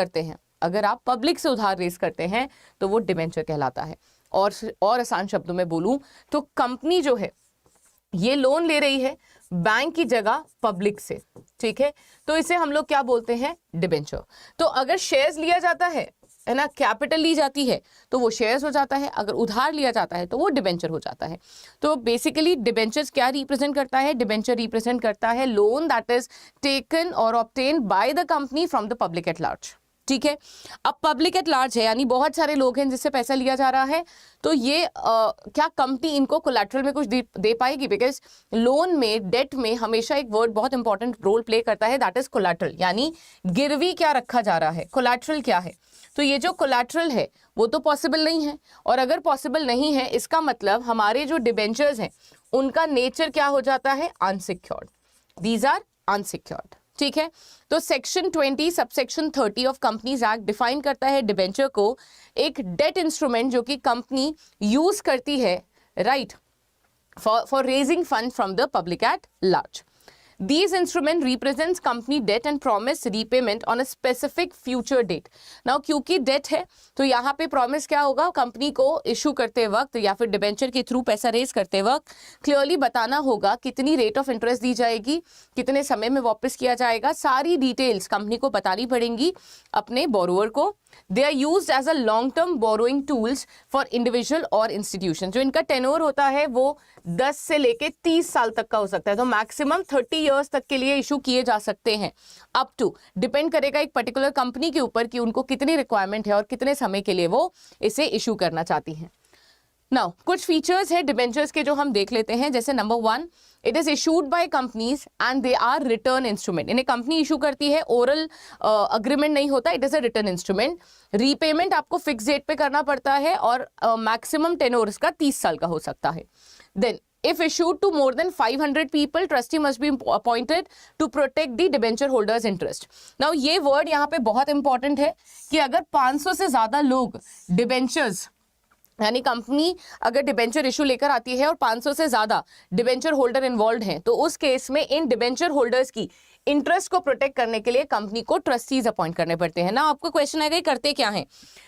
करते हैं, तो वो डिबेंचर कहलाता है। और आसान शब्दों में बोलूं तो कंपनी जो है ये लोन ले रही है बैंक की जगह पब्लिक से। ठीक है, तो इसे हम लोग क्या बोलते हैं? डिबेंचर। तो अगर शेयर्स लिया जाता है ना, कैपिटल ली जाती है तो वो शेयर्स हो जाता है, अगर उधार लिया जाता है तो वो डिबेंचर हो जाता है। तो बेसिकली डिबेंचर्स क्या रिप्रेजेंट करता है? डिबेंचर रिप्रेजेंट करता है लोन दैट इज टेकन और obtain by the company from the public at large. ठीक है, अब पब्लिक एट लार्ज है, यानी बहुत सारे लोग हैं जिससे पैसा लिया जा रहा है। तो ये क्या कंपनी इनको कोलैटरल में कुछ दे पाएगी? बिकॉज लोन में, डेट में हमेशा एक वर्ड बहुत इंपॉर्टेंट रोल प्ले करता है, दैट इज कोलैटरल, यानी गिरवी क्या रखा जा रहा है, कोलैटरल क्या है। तो ये जो कोलैटरल है वो तो पॉसिबल नहीं है, और अगर पॉसिबल नहीं है इसका मतलब हमारे जो डिबेंचर्स हैं उनका नेचर क्या हो जाता है? अनसिक्योर्ड। These are unsecured. ठीक है, तो section 20 subsection 30 of companies act define करता है डिबेंचर को एक डेट इंस्ट्रूमेंट जो कि कंपनी यूज करती है, right, for raising fund from the public at large. These instrument represents company debt and promise repayment on a specific future date. Now क्योंकि debt है तो यहाँ पे promise क्या होगा? कंपनी को इशू करते वक्त या फिर डिबेंचर के थ्रू पैसा रेज करते वक्त क्लियरली बताना होगा कितनी रेट ऑफ इंटरेस्ट दी जाएगी, कितने समय में वापस किया जाएगा, सारी डिटेल्स कंपनी को बतानी पड़ेंगी अपने बोरोअर को। They are used as a long-term borrowing tools for individual और institution. जो इनका टेन्योर होता है वो 10 से लेके 30 साल तक का हो सकता है, तो मैक्सिमम 30 इयर्स तक के लिए इशू किए जा सकते हैं। अप टू डिपेंड करेगा एक पर्टिकुलर कंपनी के ऊपर कि उनको कितनी रिक्वायरमेंट है और कितने समय के लिए वो इसे इशू करना चाहती हैं। नाउ कुछ फीचर्स है डिबेंचर्स के जो हम देख लेते हैं। जैसे number 1, it is issued by companies and they are return instrument. इन्हें कंपनी इशू करती है, ओरल अग्रीमेंट नहीं होता, it is a return instrument. Repayment आपको फिक्स डेट पे करना पड़ता है और मैक्सिमम टेन्योर इसका 30 साल का हो सकता है। Then if issued to more than 500 people, trustee must be appointed to protect the debenture holders interest. Now ये word यहाँ पे बहुत इंपॉर्टेंट है कि अगर 500 से ज्यादा लोग डिबेंचर्स, यानी कंपनी अगर डिबेंचर इशू लेकर आती है और 500 से ज्यादा डिबेंचर होल्डर इन्वॉल्व हैं, तो उस केस में इन डिबेंचर होल्डर्स की इंटरेस्ट को प्रोटेक्ट करने के लिए कंपनी को ट्रस्टीज अपॉइंट करने पड़ते हैं ना। आपको क्वेश्चन आएगा करते क्या हैं?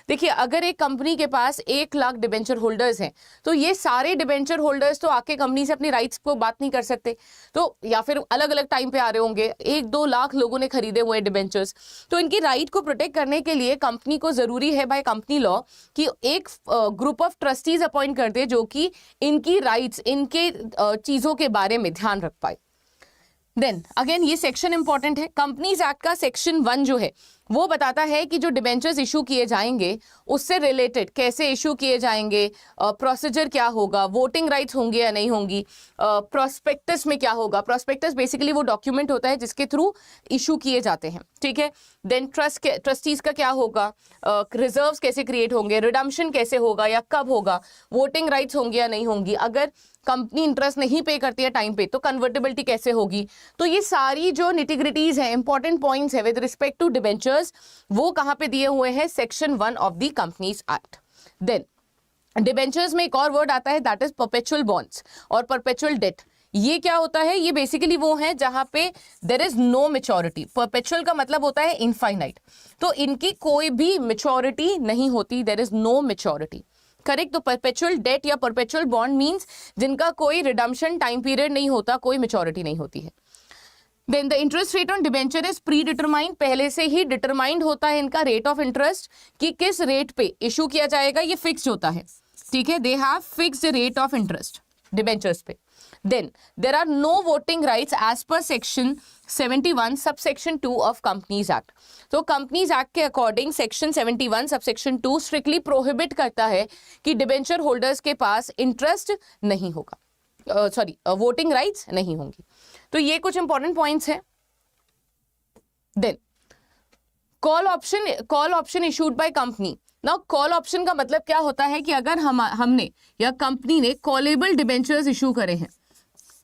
देखिए, अगर एक कंपनी के पास 1 लाख डिबेंचर होल्डर्स हैं तो ये सारे डिबेंचर होल्डर्स तो आके कंपनी से अपनी राइट्स को बात नहीं कर सकते, तो या फिर अलग अलग टाइम पे आ रहे होंगे, 1-2 लाख लोगों ने खरीदे हुए डिबेंचर्स, तो इनकी राइट को प्रोटेक्ट करने के लिए कंपनी को जरूरी है बाय कंपनी लॉ कि एक ग्रुप ऑफ ट्रस्टीज अपॉइंट कर दे जो कि इनकी राइट्स, इनके चीजों के बारे में ध्यान रख पाए। देन अगेन ये सेक्शन इंपॉर्टेंट है। कंपनीज एक्ट का सेक्शन 1 जो है वो बताता है कि जो डिबेंचर्स इशू किए जाएंगे उससे रिलेटेड कैसे इशू किए जाएंगे, प्रोसीजर क्या होगा, वोटिंग राइट्स होंगे या नहीं होंगी, प्रोस्पेक्टस में क्या होगा। प्रोस्पेक्टस बेसिकली वो डॉक्यूमेंट होता है जिसके थ्रू इशू किए जाते हैं, ठीक है। देन ट्रस्टीज का क्या होगा, रिजर्व्स कैसे क्रिएट होंगे, रिडम्पशन कैसे होगा या कब होगा, वोटिंग राइट्स होंगे या नहीं होंगी, अगर कंपनी इंटरेस्ट नहीं पे करती है टाइम पे तो कन्वर्टेबिलिटी कैसे होगी। तो ये सारी जो निटिग्रिटीज है, इंपॉर्टेंट पॉइंट्स है विद रिस्पेक्ट टू डिबेंचर्स, वो कहां पे दिए हुए हैं, section 1 of the companies act. Then debentures में एक और वर्ड आता है दैट इज परपेचुअल बॉन्ड्स और परपेचुअल डेट। ये क्या होता है, ये बेसिकली वो है जहां पे there is no maturity. Perpetual का मतलब होता है इनफाइनाइट, तो इनकी कोई भी मैच्योरिटी नहीं होती, there is no maturity, correct. तो परपेचुअल डेट या परपेचुअल बॉन्ड मींस जिनका कोई रिडम्पशन टाइम पीरियड नहीं होता, कोई मैच्योरिटी नहीं होती है। Then the interest rate on debenture is predetermined, पहले से ही डिटरमाइंड होता है इनका रेट ऑफ इंटरेस्ट कि किस रेट पे इशू किया जाएगा, ये फिक्स्ड होता है, ठीक है। They have fixed rate of interest debentures pay. Then there are no voting rights as per section 71 subsection 2 of companies act. तो कंपनीज एक्ट के according section 71 subsection 2 strictly prohibit करता है कि डिबेंचर होल्डर्स के पास इंटरेस्ट नहीं होगा, voting rights नहीं होंगी। तो ये कुछ इंपॉर्टेंट पॉइंट्स हैं। Then call option issued by company. Now call option का मतलब क्या होता है कि अगर हमने या कंपनी ने कॉलेबल डिबेंचर्स इशू करे हैं,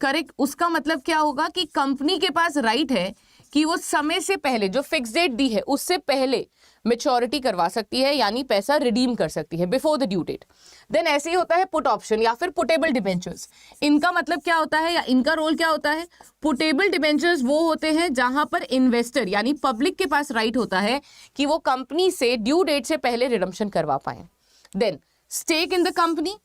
करेक्ट, उसका मतलब क्या होगा कि कंपनी के पास राइट है कि वो समय से पहले जो फिक्स डेट दी है उससे पहले मेच्योरिटी करवा सकती है, यानी पैसा रिडीम कर सकती है before the due date. Then ऐसे ही होता है पुट ऑप्शन या फिर पुटेबल डिबेंचर्स। इनका मतलब क्या होता है या इनका रोल क्या होता है, पुटेबल डिबेंचर्स वो होते हैं जहां पर इन्वेस्टर यानी पब्लिक के पास राइट होता है कि वो कंपनी से ड्यू डेट से पहले रिडम्पशन करवा पाए। Then stake in the company,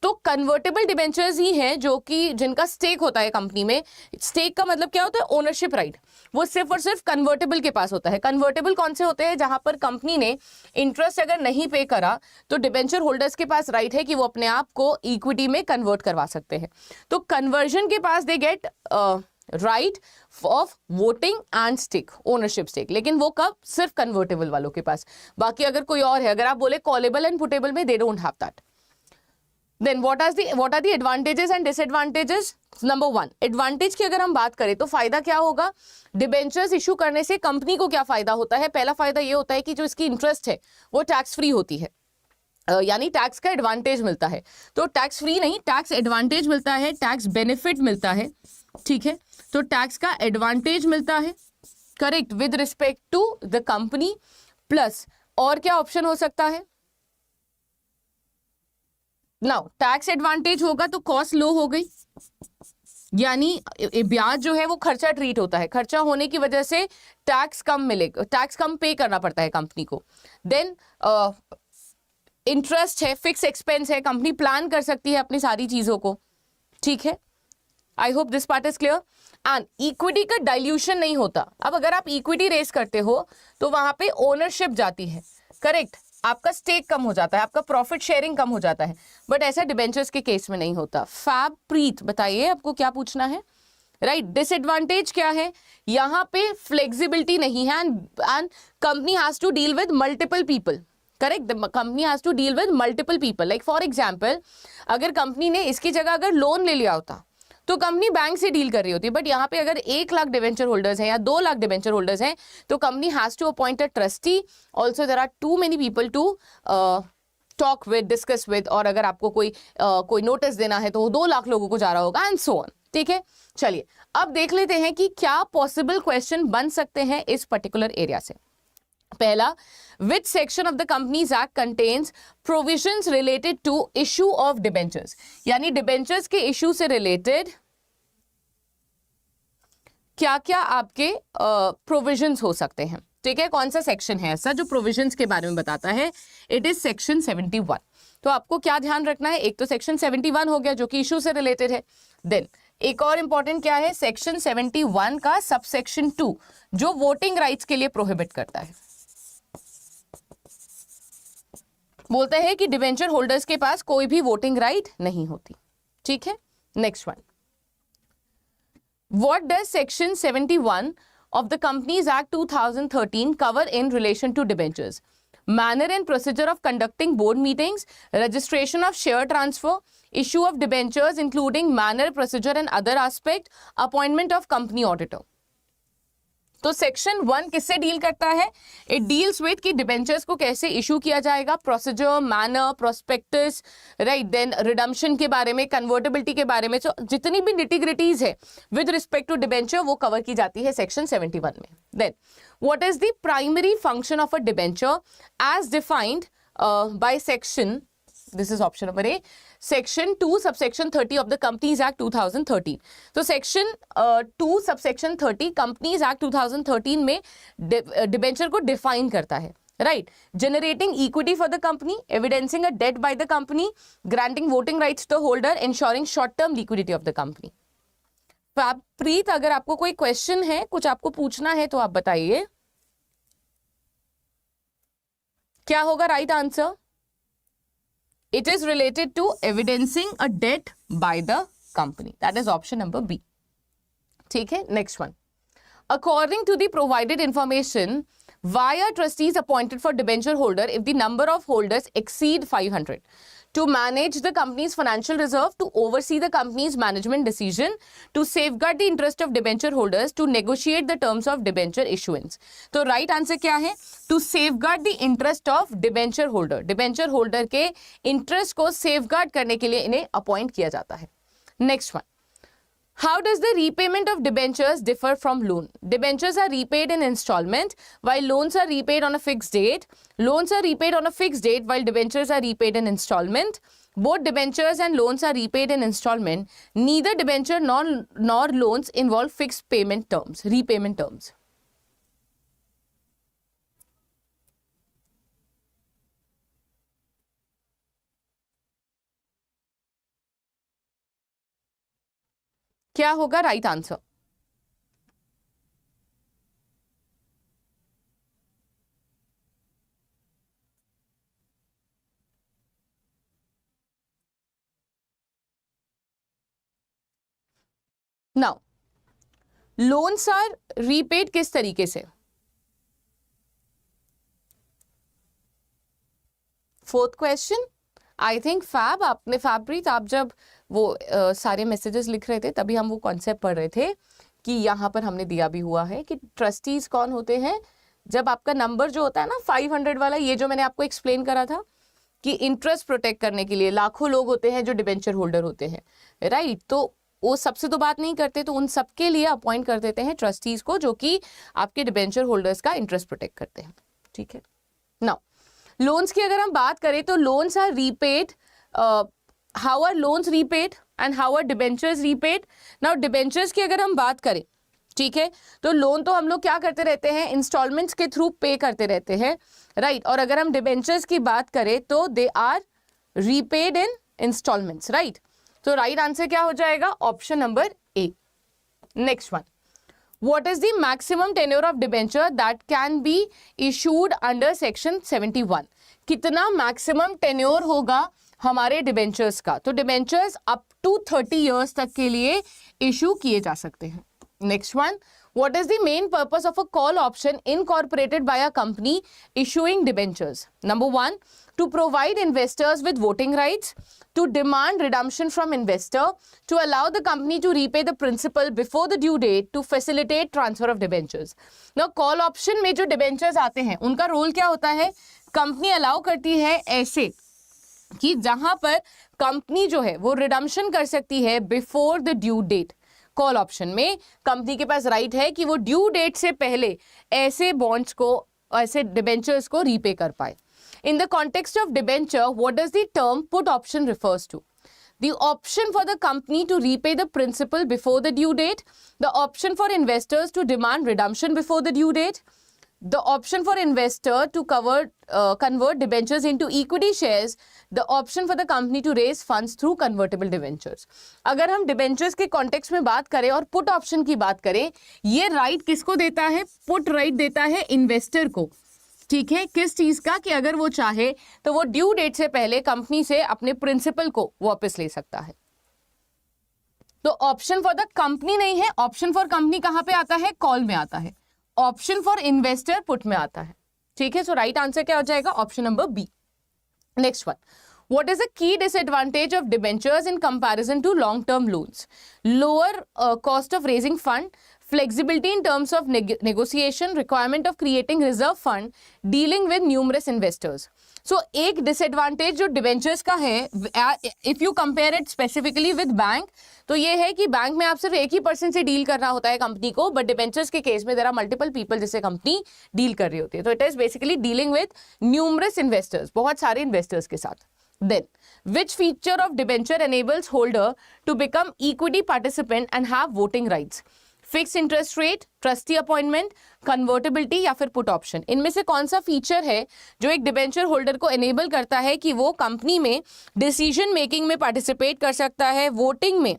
तो कन्वर्टेबल डिबेंचर्स ही हैं जो कि जिनका स्टेक होता है कंपनी में। स्टेक का मतलब क्या होता है, ओनरशिप राइट, वो सिर्फ और सिर्फ कन्वर्टेबल के पास होता है। कन्वर्टेबल कौन से होते हैं, जहां पर कंपनी ने इंटरेस्ट अगर नहीं पे करा तो डिबेंचर होल्डर्स के पास राइट है कि वो अपने आप को इक्विटी में कन्वर्ट करवा सकते हैं। तो कन्वर्जन के पास they get right of voting and stake, ownership stake, लेकिन वो कब, सिर्फ कन्वर्टेबल वालों के पास। बाकी अगर कोई और है, अगर आप बोले कॉलेबल एंड पुटेबल में, they don't have that. Then what are the advantages and disadvantages? Number 1, advantage की अगर हम बात करें तो फायदा क्या होगा, डिबेंचर्स इशू करने से कंपनी को क्या फायदा होता है। पहला फायदा ये होता है कि जो इसकी इंटरेस्ट है वो टैक्स फ्री होती है, यानी टैक्स का एडवांटेज मिलता है। तो टैक्स फ्री नहीं, टैक्स एडवांटेज मिलता है, टैक्स बेनिफिट मिलता है, ठीक है। तो टैक्स का एडवांटेज मिलता है, correct, with respect to the company. Plus और क्या ऑप्शन हो सकता है, नाउ टैक्स एडवांटेज होगा तो कॉस्ट लो हो गई, यानी ब्याज जो है वो खर्चा ट्रीट होता है, खर्चा होने की वजह से टैक्स कम मिलेगा, टैक्स कम पे करना पड़ता है कंपनी को। देन इंटरेस्ट है, फिक्स एक्सपेंस है, कंपनी प्लान कर सकती है अपनी सारी चीजों को, ठीक है। I hope this part is clear. And equity का डाइल्यूशन नहीं होता। अब अगर आप इक्विटी रेस करते हो तो वहां पे ओनरशिप जाती है, करेक्ट, आपका स्टेक कम हो जाता है, आपका प्रॉफिट शेयरिंग कम हो जाता है, बट ऐसा डिबेंचर्स के केस में नहीं होता। फैब प्रीत बताइए आपको क्या पूछना है, राइट। डिसएडवांटेज क्या है, यहाँ पे फ्लेक्सिबिलिटी नहीं है and company has to deal with multiple people, correct, the company has to deal with multiple people. Like for example, अगर कंपनी ने इसकी जगह अगर लोन ले लिया होता तो कंपनी बैंक से डील कर रही होती, बट यहाँ पे अगर 1 लाख डिवेंचर होल्डर्स हैं या 2 लाख डिवेंचर होल्डर्स हैं तो company has to appoint a trustee, also there are too many people to talk with, discuss with, और अगर आपको कोई नोटिस देना है तो वो 2 लाख लोगों को जा रहा होगा एंड सो ऑन, ठीक है। चलिए अब देख लेते हैं कि क्या पॉसिबल क्वेश्चन बन सकते हैं इस पर्टिकुलर एरिया से। पहला, which section of the Companies Act contains provisions related to issue of debentures, यानी डिबेंचर्स के इशू से रिलेटेड क्या क्या आपके प्रोविजंस हो सकते हैं, ठीक है। कौन सा सेक्शन है ऐसा जो प्रोविजंस के बारे में बताता है, इट इज सेक्शन 71। तो आपको क्या ध्यान रखना है, एक तो सेक्शन 71 हो गया जो कि इशू से रिलेटेड है। देन एक और इंपॉर्टेंट क्या है, सेक्शन 71 का सबसेक्शन 2 जो वोटिंग राइट्स के लिए प्रोहिबिट करता है, बोलता है कि डिवेंचर होल्डर्स के पास कोई भी वोटिंग राइट नहीं होती, ठीक है। Next one, What does Section 71 of the Companies Act 2013 cover in relation to debentures? Manner and procedure of conducting board meetings, registration of share transfer, issue of debentures including manner, procedure and other aspect, appointment of company auditor. तो section 1 किससे deal करता है? It deals with कि debentures को कैसे issue किया जाएगा, procedure, manner, prospectus, right, then redemption के बारे में, कन्वर्टेबिलिटी के बारे में, तो जितनी भी निटिग्रिटीज है विद रिस्पेक्ट टू डिबेंचर वो कवर की जाती है सेक्शन 71 में. Then what is the primary function of a debenture as defined by section, this is option number A, section 2 subsection 30 of the Companies Act 2013. तो section 2 subsection 30 Companies Act 2013 में debenture को define करता है, right? Generating equity for the company, evidencing a debt by the company, granting voting rights to holder, ensuring short term liquidity of the company. प्रीत, अगर आपको कोई question है, कुछ आपको पूछना है तो आप बताइए. क्या होगा right answer? It is related to evidencing a debt by the company. That is option number B. ठीक है, next one. According to the provided information, why are trustees appointed for debenture holder if the number of holders exceed 500? To manage the company's financial reserve, to oversee the company's management decision, to safeguard the interest of debenture holders, to negotiate the terms of debenture issuance. तो right answer क्या है? To safeguard the interest of debenture holder. debenture holder के interest को safeguard करने के लिए इन्हें appoint किया जाता है. Next one. How does the repayment of debentures differ from loan? Debentures are repaid in installment while loans are repaid on a fixed date. Loans are repaid on a fixed date while debentures are repaid in installment. Both debentures and loans are repaid in installment. Neither debenture nor loans involve fixed payment terms, repayment terms. क्या होगा right answer? Now loans are repaid किस तरीके से? Fourth question, I think fab, आपने fabric, आप जब वो सारे मैसेजेस लिख रहे थे तभी हम वो कॉन्सेप्ट पढ़ रहे थे कि यहाँ पर हमने दिया भी हुआ है कि ट्रस्टीज कौन होते हैं. जब आपका नंबर जो होता है ना 500 वाला, ये जो मैंने आपको एक्सप्लेन करा था कि इंटरेस्ट प्रोटेक्ट करने के लिए लाखों लोग होते हैं जो डिबेंचर होल्डर होते हैं, राइट? तो वो सबसे तो बात नहीं करते, तो उन सबके लिए अपॉइंट कर देते हैं ट्रस्टीज को जो कि आपके डिबेंचर होल्डर्स का इंटरेस्ट प्रोटेक्ट करते हैं. ठीक है. नाउ लोन्स की अगर हम बात करें तो loans are repaid. How are loans repaid and how are debentures repaid? Now debentures की अगर हम बात करें, ठीक है, तो लोन तो हम लोग क्या करते रहते हैं, इंस्टॉलमेंट्स के थ्रू पे करते रहते हैं, राइट? और अगर हम डिबेंचर्स की बात करें तो they are repaid in instalments, right? तो राइट आंसर क्या हो जाएगा? Option number A. Next one, what is the maximum tenure of debenture that can be issued under section 71? कितना मैक्सिमम टेन्योर होगा हमारे डिबेंचर्स का? तो डिबेंचर्स अप टू 30 इयर्स तक के लिए इशू किए जा सकते हैं. Next one, what is the main purpose of a call option incorporated by a company issuing debentures? Number 1, to provide investors with voting rights, to demand redemption from investor, to allow the company to repay the principal before the due date, to facilitate transfer of debentures. Now call option में जो debentures आते हैं उनका role क्या होता है? Company allow करती है ऐसे कि जहां पर कंपनी जो है वो रिडम्पशन कर सकती है before the due date. Call option में कंपनी के पास राइट है कि वो ड्यू डेट से पहले ऐसे बॉन्ड्स को, ऐसे डिबेंचर्स को रीपे कर पाए. In the context of debenture, what does the term put option refers to? The option for the company to repay the principal before the due date, the option for investors to demand redemption before the due date, the option for investor to convert debentures into equity shares, the option for the company to raise funds through convertible debentures. अगर हम debentures के context में बात करें और put option की बात करें, ये right किसको देता है? put right देता है investor को. ठीक है, किस चीज का? कि अगर वो चाहे तो वो ड्यू डेट से पहले कंपनी से अपने प्रिंसिपल को वापस ले सकता है. तो ऑप्शन फॉर द कंपनी नहीं है, ऑप्शन फॉर कंपनी कहां पे आता है, कॉल में आता है, ऑप्शन फॉर इन्वेस्टर पुट में आता है, ठीक है। सो राइट आंसर क्या हो जाएगा, option number B. Next one, what is the key disadvantage of debentures in comparison to long term loans? Lower cost of raising fund, flexibility in terms of negotiation, requirement of creating reserve fund, dealing with numerous investors. So एक disadvantage जो debentures का है, if you compare it specifically with bank, तो ये है कि bank में आप सिर्फ 1% से डील करना होता है कंपनी को, बट डिबेंचर्स के केस में देयर आर मल्टीपल पीपल जिससे कंपनी डील कर रही होती है। तो it is basically dealing with numerous investors, बहुत सारे इन्वेस्टर्स के साथ। Then, which feature of debenture enables holder to become equity participant and have voting rights? Fixed interest rate, trustee appointment, convertibility या फिर put option? इनमें से कौन सा फीचर है जो एक डिबेंचर होल्डर को एनेबल करता है कि वो कंपनी में डिसीजन मेकिंग में पार्टिसिपेट कर सकता है, वोटिंग में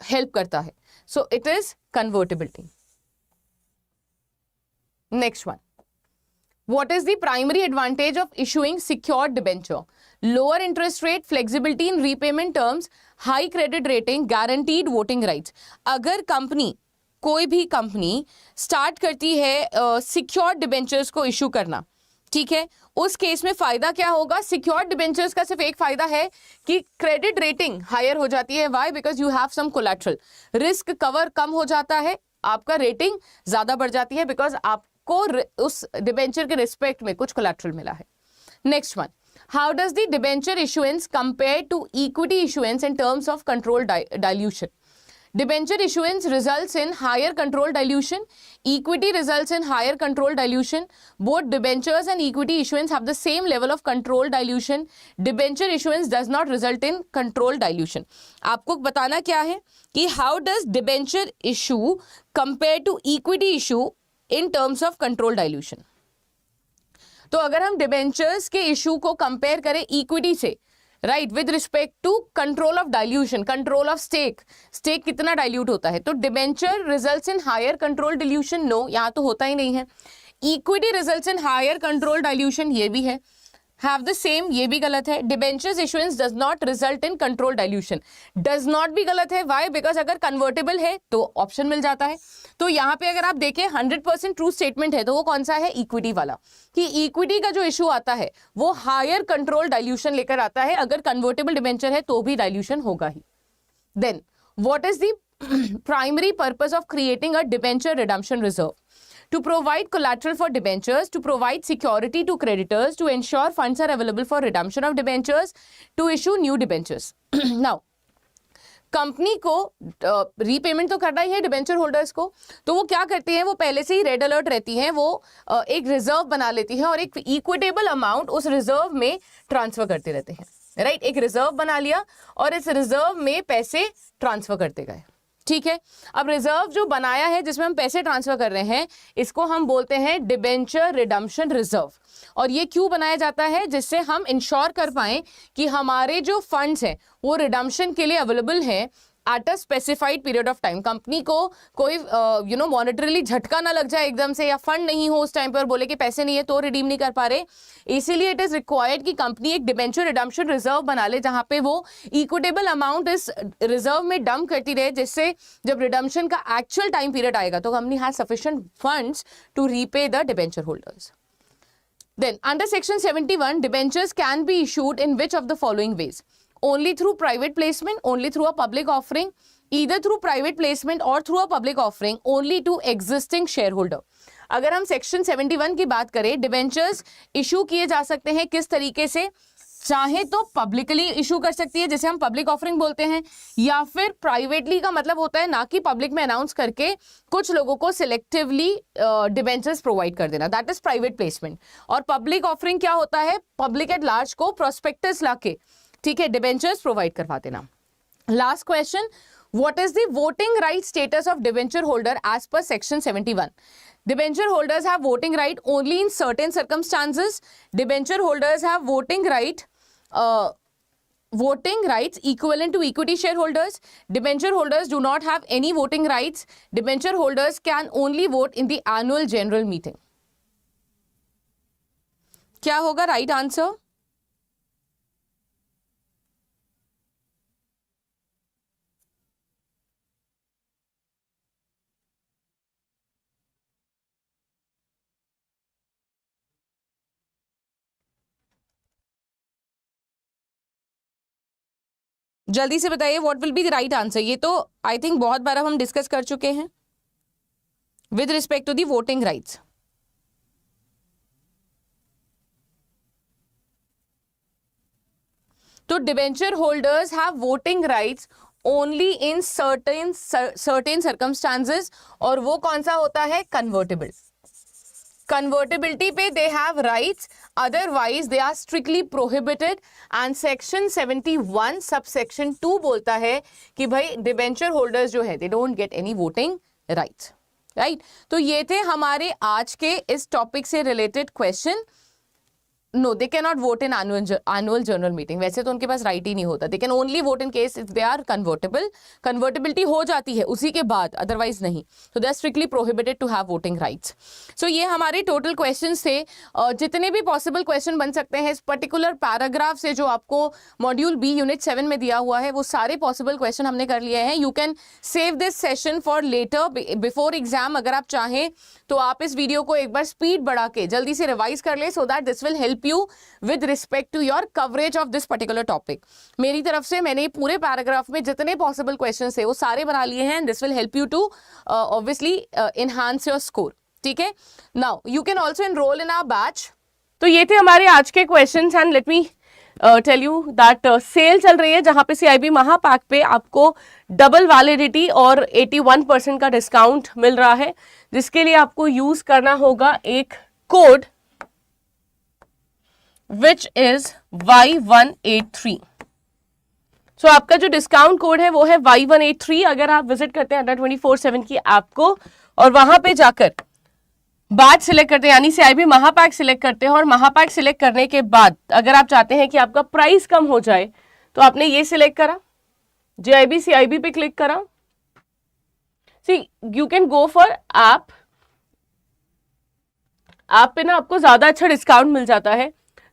हेल्प करता है? सो it is convertibility. Next one, what is the primary advantage of issuing secured debenture? Lower interest rate, flexibility in repayment terms, high credit rating, guaranteed voting rights. अगर company, कोई भी company start करती है secured debentures को issue करना, ठीक है, उस केस में फायदा क्या होगा? सिक्योर्ड डिबेंचर्स का सिर्फ एक फायदा है कि क्रेडिट रेटिंग हायर हो जाती है। Why? Because you have some collateral, risk cover कम हो जाता है, आपका रेटिंग ज्यादा बढ़ जाती है बिकॉज आप को उस डिबेंचर के रिस्पेक्ट में कुछ कोलैटरल मिला है। Next one, how does the debenture issuance compare to equity issuance in terms of control dilution? Debenture issuance results in higher control dilution. Equity results in higher control dilution. Both debentures and equity issuance have the same level of control dilution. Debenture issuance does not result in control dilution. आपको बताना क्या है कि how does debenture issue compare to equity issue in terms of control dilution? तो अगर हम debentures के issue को कंपेयर करें इक्विटी से, right, with respect to control of dilution, control of stake, stake कितना डाइल्यूट होता है, तो debenture results in higher control dilution, no, यहाँ तो होता ही नहीं है। Equity results in higher control dilution, ये भी है। हैव द सेम, ये भी गलत है। Debentures issuance does not result in control dilution, does not भी गलत है। व्हाई? बिकॉज अगर कन्वर्टेबल है तो ऑप्शन मिल जाता है। तो यहाँ पे अगर आप देखें 100% ट्रू स्टेटमेंट है तो वो कौन सा है? इक्विटी वाला, कि इक्विटी का जो इशू आता है वो हायर कंट्रोल डाइल्यूशन लेकर आता है। अगर कन्वर्टेबल डिबेंचर है तो भी डाइल्यूशन होगा ही। Then what is the primary purpose of creating a debenture redemption reserve? To provide collateral for debentures, to provide security to creditors, to ensure funds are available for redemption of debentures, to issue new debentures. Now, company को repayment तो करना ही है debenture holders को, तो वो क्या करती हैं? वो पहले से ही रेड अलर्ट रहती हैं, वो एक रिजर्व बना लेती हैं और एक इक्विटेबल अमाउंट उस रिजर्व में ट्रांसफर करते रहते हैं, राइट। एक रिजर्व बना लिया और इस रिजर्व में पैसे ट्रांसफर करते गए, ठीक है। अब रिजर्व जो बनाया है जिसमें हम पैसे ट्रांसफर कर रहे हैं, इसको हम बोलते हैं डिबेंचर रिडम्पशन रिजर्व। और ये क्यों बनाया जाता है? जिससे हम इंश्योर कर पाएं कि हमारे जो फंड्स हैं वो रिडम्पशन के लिए अवेलेबल हैं at a specified period of time. Company को कोई मॉनेटरीली झटका ना लग जाए एकदम से, या फंड नहीं हो उस टाइम पर, बोले कि पैसे नहीं है तो रिडीम नहीं कर पा रहे। इसीलिए इट इज रिक्वायर्ड कि कंपनी एक डिबेंचर रिडम्पशन रिजर्व बना ले जहां पे वो इक्विटेबल अमाउंट इस रिजर्व में डंप करती रहे, जिससे जब रिडम्पशन का एक्चुअल टाइम पीरियड आएगा तो company has sufficient funds to repay the debenture holders. Then, under Section 71, debentures can be issued in which of the following ways? Only through private placement, only through a public offering, either through private placement or through a public offering, only to existing shareholder. अगर हम Section 71 की बात करें, debentures issue किए जा सकते हैं किस तरीके से? चाहे तो पब्लिकली इशू कर सकती है, जैसे हम पब्लिक ऑफरिंग बोलते हैं, या फिर प्राइवेटली का मतलब होता है ना कि पब्लिक में अनाउंस करके कुछ लोगों को सिलेक्टिवली डिबेंचर्स प्रोवाइड कर देना, दैट इज प्राइवेट प्लेसमेंट। और पब्लिक ऑफरिंग क्या होता है? पब्लिक एट लार्ज को प्रोस्पेक्टस लाके, ठीक है, डिबेंचर्स प्रोवाइड करवा देना। Last question, what is the voting right status of debenture holder as per Section 71? Debenture holders have voting right only in certain circumstances. Debenture holders have voting rights equivalent to equity shareholders. Debenture holders do not have any voting rights. Debenture holders can only vote in the annual general meeting. क्या होगा right answer? जल्दी से बताइए what will be the right answer. ये तो I think बहुत बार हम discuss कर चुके हैं with respect to the voting rights. तो debenture holders have voting rights only in certain circumstances, और वो कौन सा होता है? कन्वर्टेबल। कन्वर्टेबिलिटी पे they have rights, otherwise they are strictly prohibited. And section 71 subsection 2 बोलता है कि भाई डिबेंचर होल्डर्स जो है they don't get any voting rights, right. तो ये थे हमारे आज के इस टॉपिक से related question. No, they can not vote in annual general meeting, वैसे तो उनके पास राइट ही नहीं होता। They can only vote in case if they are convertible, convertibility हो जाती है उसी के बाद, अदरवाइज नहीं। तो they are strictly prohibited to have voting rights. So ये हमारे टोटल क्वेश्चंस थे। जितने भी पॉसिबल क्वेश्चन बन सकते हैं इस पर्टिकुलर पैराग्राफ से जो आपको मॉड्यूल बी यूनिट 7 में दिया हुआ है, वो सारे पॉसिबल क्वेश्चन हमने कर लिए हैं। You can save this session for later before exam. अगर आप चाहें तो आप इस वीडियो को एक बार स्पीड बढ़ा के जल्दी से रिवाइज कर ले, so that this will help you with respect to your coverage of this particular topic. मेरी तरफ से मैंने पूरे पैराग्राफ में जितने possible questions थे वो सारे बना लिए हैं, and this will help you to obviously enhance your score. ठीक है? Now you can also enroll in our batch. तो ये थे हमारे आज के questions, and let me tell you that sale चल रही है जहां पे CIB महापैक पे आपको डबल वैलिडिटी और 81% का डिस्काउंट मिल रहा है, जिसके लिए आपको यूज करना होगा एक code which is Y183. So आपका जो डिस्काउंट कोड है वो है Y183। अगर आप विजिट करते हैं अंडर 24/7 की ऐप को और वहां पे जाकर बैच सिलेक्ट करते हैं, यानी CIB महापैक सिलेक्ट करते हैं, और महापैक सिलेक्ट करने के बाद अगर आप चाहते हैं कि आपका प्राइस कम हो जाए तो आपने ये सिलेक्ट करा, JIB CIB पे क्लिक करा। See you can go for app पे ना आपको ज्यादा अच्छा डिस्काउंट मिल जाता है,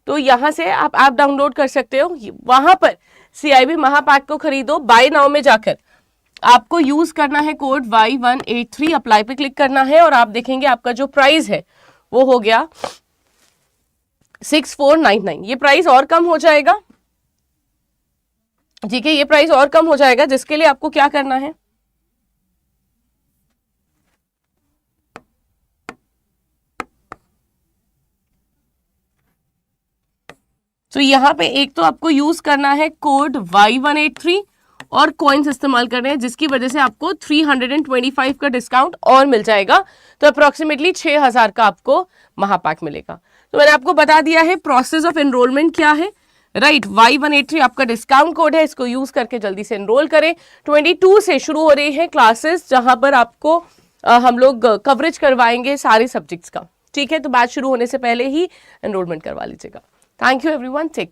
तो यहां से आप ऐप डाउनलोड कर सकते हो। वहां पर CIB महापैक को खरीदो, बाय नाउ में जाकर आपको यूज करना है कोड Y183, अप्लाई पे क्लिक करना है, और आप देखेंगे आपका जो प्राइस है वो हो गया 6499। ये प्राइस और कम हो जाएगा, ठीक है, ये प्राइस और कम हो जाएगा, जिसके लिए आपको क्या करना है, तो यहाँ पे एक तो आपको यूज करना है कोड Y183 और कॉइन्स इस्तेमाल करने हैं, जिसकी वजह से आपको 325 का डिस्काउंट और मिल जाएगा। तो अप्रोक्सीमेटली 6000 का आपको महापैक मिलेगा। तो मैंने आपको बता दिया है प्रोसेस ऑफ एनरोलमेंट क्या है, राइट। Y183 आपका डिस्काउंट कोड है, इसको यूज करके जल्दी से एनरोल करें। 22 से शुरू हो रही है क्लासेस, जहां पर आपको हम लोग कवरेज करवाएंगे सारे सब्जेक्ट्स का, ठीक है। तो बैच शुरू होने से पहले ही एनरोलमेंट करवा लीजिएगा। Thank you everyone. Take care.